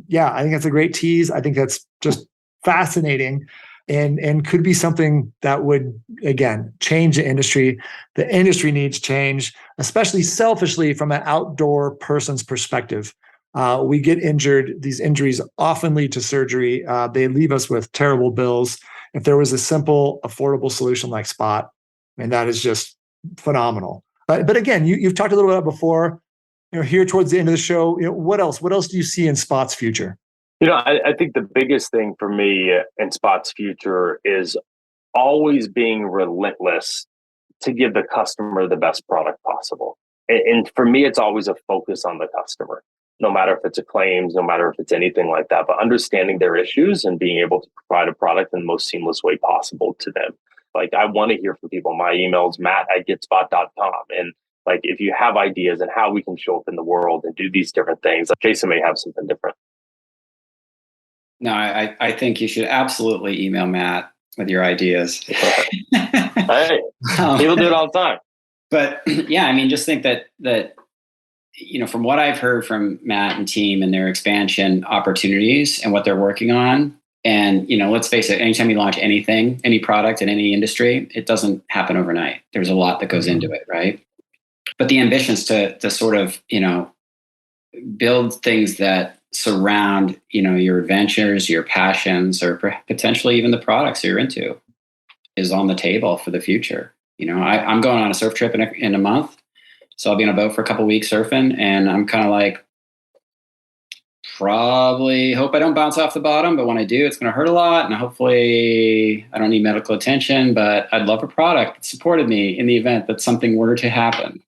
yeah, I think that's a great tease. I think that's just fascinating and could be something that would, again, change the industry. The industry needs change, especially selfishly from an outdoor person's perspective. We get injured. These injuries often lead to surgery. They leave us with terrible bills. If there was a simple, affordable solution like Spot, I mean, that is just phenomenal. But again, you've talked a little bit about before, here towards the end of the show, what else? What else do you see in Spot's future? I think the biggest thing for me in Spot's future is always being relentless to give the customer the best product possible. And for me, it's always a focus on the customer, no matter if it's a claims, no matter if it's anything like that, but understanding their issues and being able to provide a product in the most seamless way possible to them. Like, I want to hear from people. My email's matt@getspot.com. And like, if you have ideas and how we can show up in the world and do these different things, Jason may have something different. No, I think you should absolutely email Matt with your ideas. Hey, people do it all the time. But yeah, I mean, just think that, from what I've heard from Matt and team and their expansion opportunities and what they're working on, and, let's face it, anytime you launch anything, any product in any industry, it doesn't happen overnight. There's a lot that goes into it, right? But the ambitions to sort of, build things that surround, your adventures, your passions, or potentially even the products you're into is on the table for the future. I'm going on a surf trip in a month. So I'll be on a boat for a couple of weeks surfing, and I'm kind of like, probably hope I don't bounce off the bottom, but when I do, it's going to hurt a lot. And hopefully I don't need medical attention, but I'd love a product that supported me in the event that something were to happen.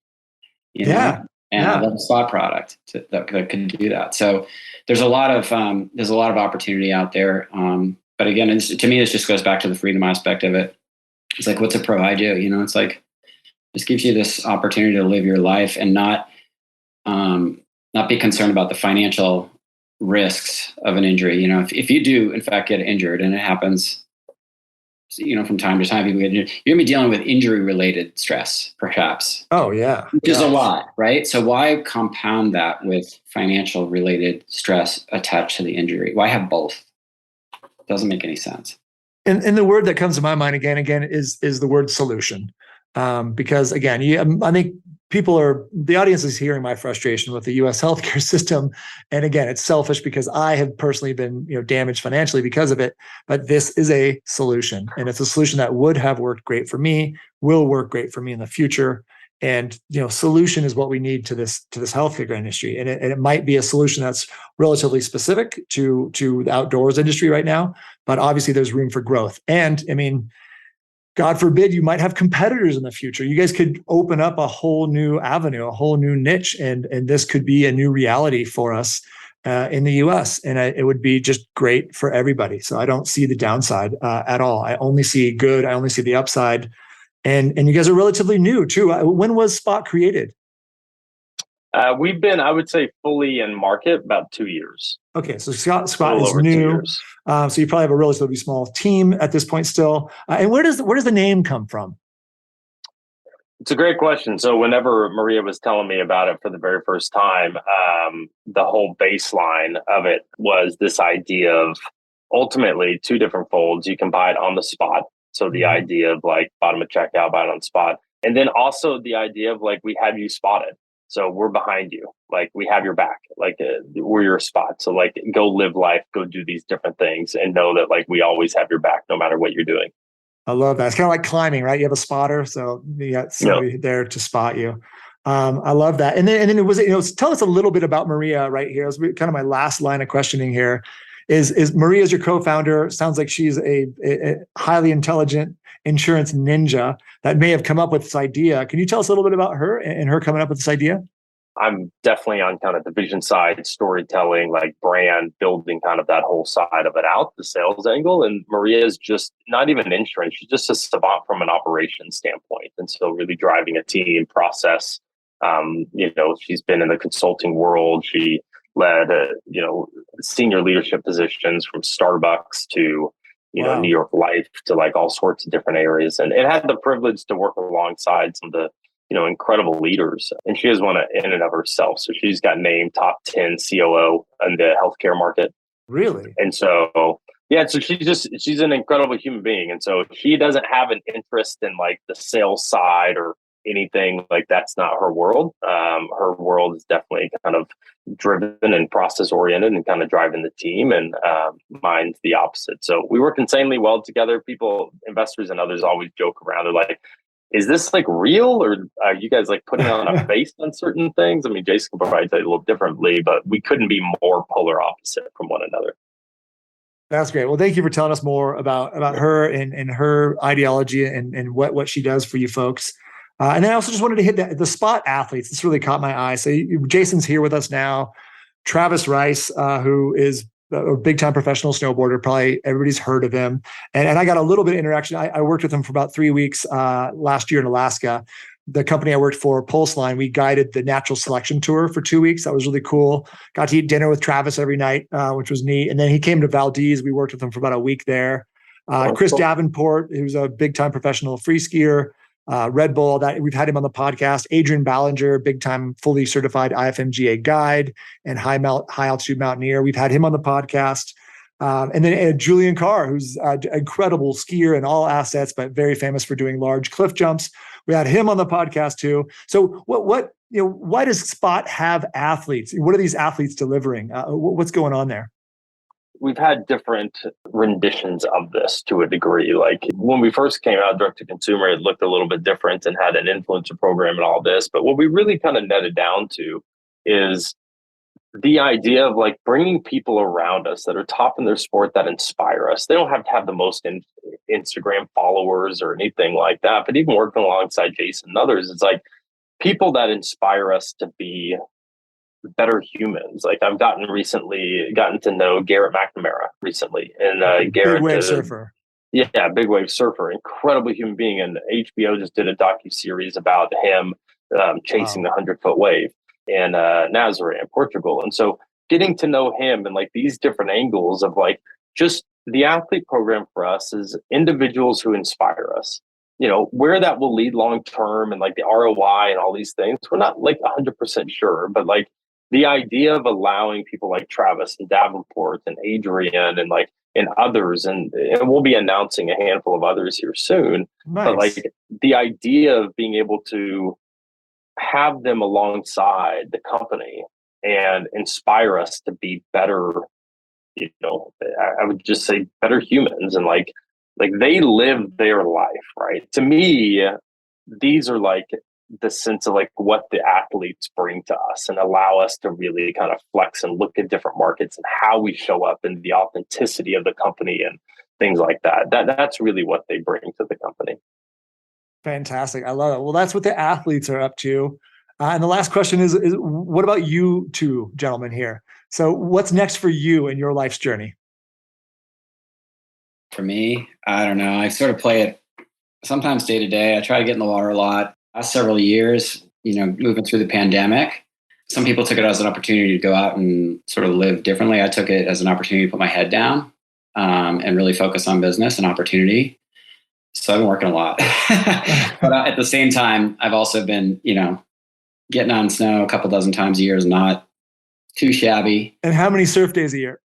And I love a spot product that can do that. So there's a lot of opportunity out there. But again, to me, this just goes back to the freedom aspect of it. It's like, what's it provide you? It's like, this gives you this opportunity to live your life and not be concerned about the financial risks of an injury. If you do in fact get injured, and it happens, from time to time, people get injured, you're gonna be dealing with injury related stress, perhaps. Oh yeah. Which is a lot, right? So why compound that with financial related stress attached to the injury? Why have both? It doesn't make any sense. And the word that comes to my mind again is the word solution. Because again, I think the audience is hearing my frustration with the U.S. healthcare system. And again, it's selfish because I have personally been, damaged financially because of it. But this is a solution, and it's a solution that would have worked great for me, will work great for me in the future. And, solution is what we need to this healthcare industry. And it might be a solution that's relatively specific to the outdoors industry right now, but obviously there's room for growth. And I mean, God forbid, you might have competitors in the future. You guys could open up a whole new avenue, a whole new niche, and this could be a new reality for us in the U.S. And it would be just great for everybody. So I don't see the downside at all. I only see good. I only see the upside. And you guys are relatively new too. When was Spot created? We've been, I would say, fully in market about 2 years. Okay, so Spot is new. So you probably have a relatively small team at this point still. And where does the name come from? It's a great question. So whenever Maria was telling me about it for the very first time, the whole baseline of it was this idea of ultimately two different folds. You can buy it on the spot. So the idea of like bottom of checkout, buy it on spot. And then also the idea of like, we have you spotted. So we're behind you. Like, we have your back. Like, we're your spot. So like, go live life, go do these different things, and know that like, we always have your back no matter what you're doing. I love that. It's kind of like climbing, right? You have a spotter, so you got somebody there to spot you. I love that. And then it was, tell us a little bit about Maria right here. It was kind of my last line of questioning here. Is Maria's your co-founder? Sounds like she's a highly intelligent insurance ninja that may have come up with this idea. Can you tell us a little bit about her and her coming up with this idea? I'm definitely on kind of the vision side, storytelling, like brand building, kind of that whole side of it out, the sales angle. And Maria is just not even insurance. She's just a savant from an operations standpoint. And so really driving a team process. She's been in the consulting world. She led, senior leadership positions from Starbucks to, New York Life to like all sorts of different areas, and had the privilege to work alongside some of the, incredible leaders. And she is one in and of herself. So she's got named top 10 COO in the healthcare market. Really? And so, so she's an incredible human being. And so she doesn't have an interest in like the sales side or anything like that's not her world. Her world is definitely kind of driven and process oriented and kind of driving the team, and mine's the opposite. So we work insanely well together. People, investors and others always joke around. They're like, is this like real, or are you guys like putting on a face on certain things? I mean, Jason can probably tell you a little differently, but we couldn't be more polar opposite from one another. That's great. Well, thank you for telling us more about her and her ideology and what she does for you folks. And then I also just wanted to hit the spot athletes. This really caught my eye. So Jason's here with us now. Travis Rice, who is a big time professional snowboarder. Probably everybody's heard of him. And I got a little bit of interaction. I worked with him for about 3 weeks last year in Alaska. The company I worked for, Pulse Line, we guided the natural selection tour for 2 weeks. That was really cool. Got to eat dinner with Travis every night, which was neat. And then he came to Valdez. We worked with him for about a week there. Chris Davenport, who's a big time professional free skier, Red Bull, that we've had him on the podcast. Adrian Ballinger, big time fully certified IFMGA guide and high altitude mountaineer. We've had him on the podcast. And then Julian Carr, who's an incredible skier in all assets, but very famous for doing large cliff jumps. We had him on the podcast too. So why does Spot have athletes? What are these athletes delivering? What's going on there? We've had different renditions of this to a degree. Like when we first came out direct to consumer, it looked a little bit different and had an influencer program and all this. But what we really kind of netted down to is the idea of like bringing people around us that are top in their sport that inspire us. They don't have to have the most Instagram followers or anything like that, but even working alongside Jason and others, it's like people that inspire us to be better humans. Like I've gotten to know Garrett McNamara recently, and Garrett, big wave surfer. Yeah, big wave surfer, incredible human being. And HBO just did a docuseries about him chasing the 100-foot wave in Nazaré in Portugal. And so getting to know him and like these different angles of like just the athlete program for us is individuals who inspire us. You know, where that will lead long term and like the ROI and all these things, we're not like 100% sure, but like the idea of allowing people like Travis and Davenport and Adrian and others, and we'll be announcing a handful of others here soon. Nice. But like the idea of being able to have them alongside the company and inspire us to be better, you know, I would just say better humans, and like they live their life, right? To me, these are like the sense of like what the athletes bring to us and allow us to really kind of flex and look at different markets and how we show up and the authenticity of the company and things like that. That's really what they bring to the company. Fantastic. I love it. Well, that's what the athletes are up to. And the last question is what about you two gentlemen here? So what's next for you in your life's journey? For me, I don't know. I sort of play it sometimes day to day. I try to get in the water a lot. Last several years, you know, moving through the pandemic, some people took it as an opportunity to go out and sort of live differently. I took it as an opportunity to put my head down and really focus on business and opportunity. So I've been working a lot. But at the same time, I've also been, you know, getting on snow a couple dozen times a year is not too shabby. And how many surf days a year?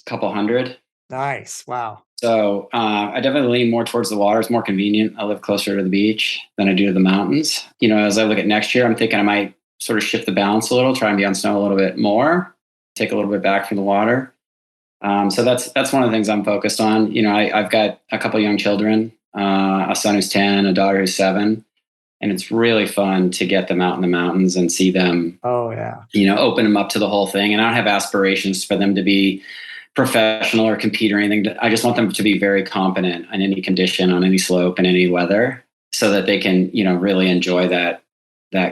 A couple hundred. Nice. Wow. So I definitely lean more towards the water. It's more convenient. I live closer to the beach than I do to the mountains. You know, as I look at next year, I'm thinking I might sort of shift the balance a little, try and be on snow a little bit more, take a little bit back from the water. So that's one of the things I'm focused on. You know, I've got a couple young children, a son who's 10, a daughter who's 7. And it's really fun to get them out in the mountains and see them, you know, open them up to the whole thing. And I don't have aspirations for them to be professional or compete or anything. I just want them to be very competent in any condition, on any slope, in any weather, so that they can, you know, really enjoy that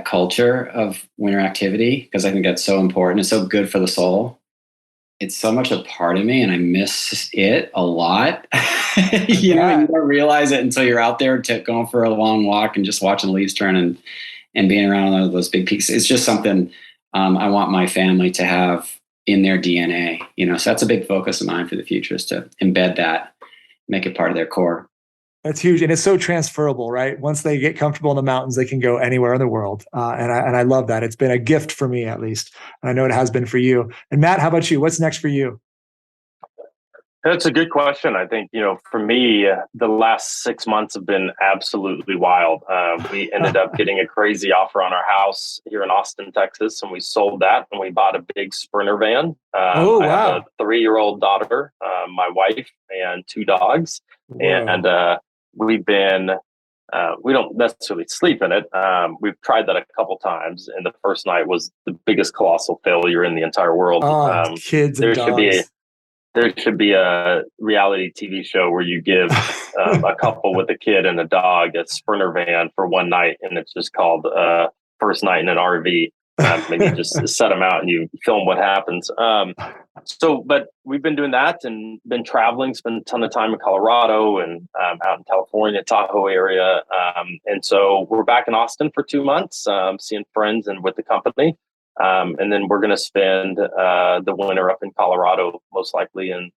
culture of winter activity, because I think that's so important. It's so good for the soul. It's so much a part of me, and I miss it a lot. You know, you don't realize it until you're out there going for a long walk and just watching the leaves turn and being around those big peaks. It's just something I want my family to have in their DNA, you know, so that's a big focus of mine for the future, is to embed that, make it part of their core. That's huge. And it's so transferable, right? Once they get comfortable in the mountains, they can go anywhere in the world. And I love that. It's been a gift for me, at least. And I know it has been for you. And Matt, how about you? What's next for you? That's a good question. I think, you know, for me, the last 6 months have been absolutely wild. We ended up getting a crazy offer on our house here in Austin, Texas, and we sold that and we bought a big Sprinter van. Wow. I have a 3-year-old daughter, my wife, and 2 dogs. Whoa. And we've been, we don't necessarily sleep in it. We've tried that a couple times, and the first night was the biggest colossal failure in the entire world. Kids and dogs. There should be a reality TV show where you give a couple with a kid and a dog a Sprinter van for one night, and it's just called First Night in an RV. And you just set them out and you film what happens. But we've been doing that and been traveling, spent a ton of time in Colorado and out in California, Tahoe area. And so we're back in Austin for 2 months, seeing friends and with the company. And then we're going to spend the winter up in Colorado, most likely. And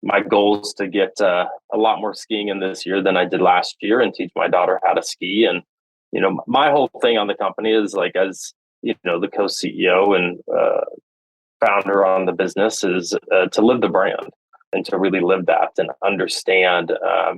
my goal is to get a lot more skiing in this year than I did last year and teach my daughter how to ski. And, my whole thing on the company is like, as the co-CEO and founder on the business is to live the brand and to really live that and understand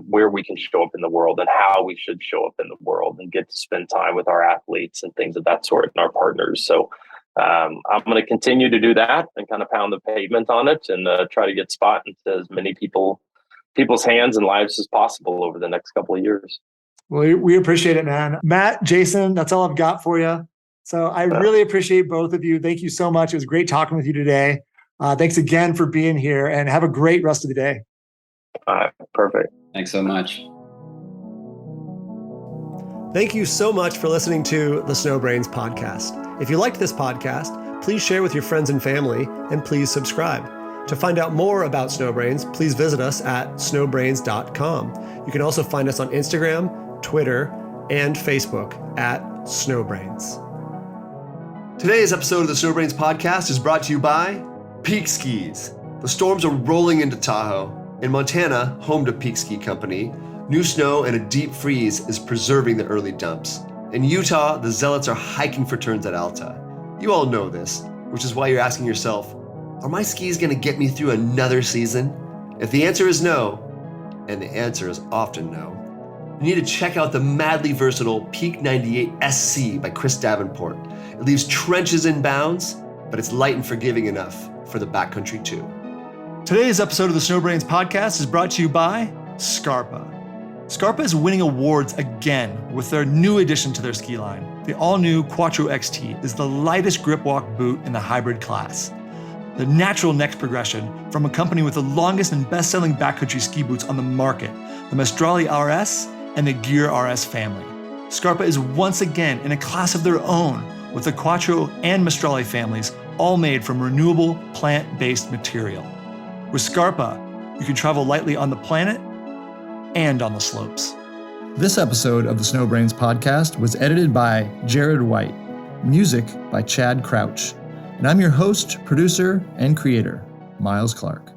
where we can show up in the world and how we should show up in the world and get to spend time with our athletes and things of that sort and our partners. So I'm going to continue to do that and kind of pound the pavement on it and try to get spot into as many people's hands and lives as possible over the next couple of years. Well, we appreciate it, man. Matt, Jason, that's all I've got for you. So I really appreciate both of you. Thank you so much. It was great talking with you today. Thanks again for being here and have a great rest of the day. Perfect. Thanks so much. Thank you so much for listening to the Snowbrains podcast. If you liked this podcast, please share with your friends and family, and please subscribe. To find out more about Snowbrains, please visit us at snowbrains.com. You can also find us on Instagram, Twitter, and Facebook at Snowbrains. Today's episode of the Snowbrains podcast is brought to you by Peak Skis. The storms are rolling into Tahoe. In Montana, home to Peak Ski Company, new snow and a deep freeze is preserving the early dumps. In Utah, the zealots are hiking for turns at Alta. You all know this, which is why you're asking yourself, are my skis going to get me through another season? If the answer is no, and the answer is often no, you need to check out the madly versatile Peak 98 SC by Chris Davenport. It leaves trenches in bounds, but it's light and forgiving enough for the backcountry too. Today's episode of the Snowbrains podcast is brought to you by Scarpa. Scarpa is winning awards again with their new addition to their ski line. The all-new Quattro XT is the lightest grip walk boot in the hybrid class. The natural next progression from a company with the longest and best-selling backcountry ski boots on the market, the Maestrale RS and the Gear RS family. Scarpa is once again in a class of their own with the Quattro and Maestrale families, all made from renewable plant-based material. With Scarpa, you can travel lightly on the planet and on the slopes. This episode of the Snowbrains podcast was edited by Jared White, music by Chad Crouch, and I'm your host, producer, and creator, Miles Clark.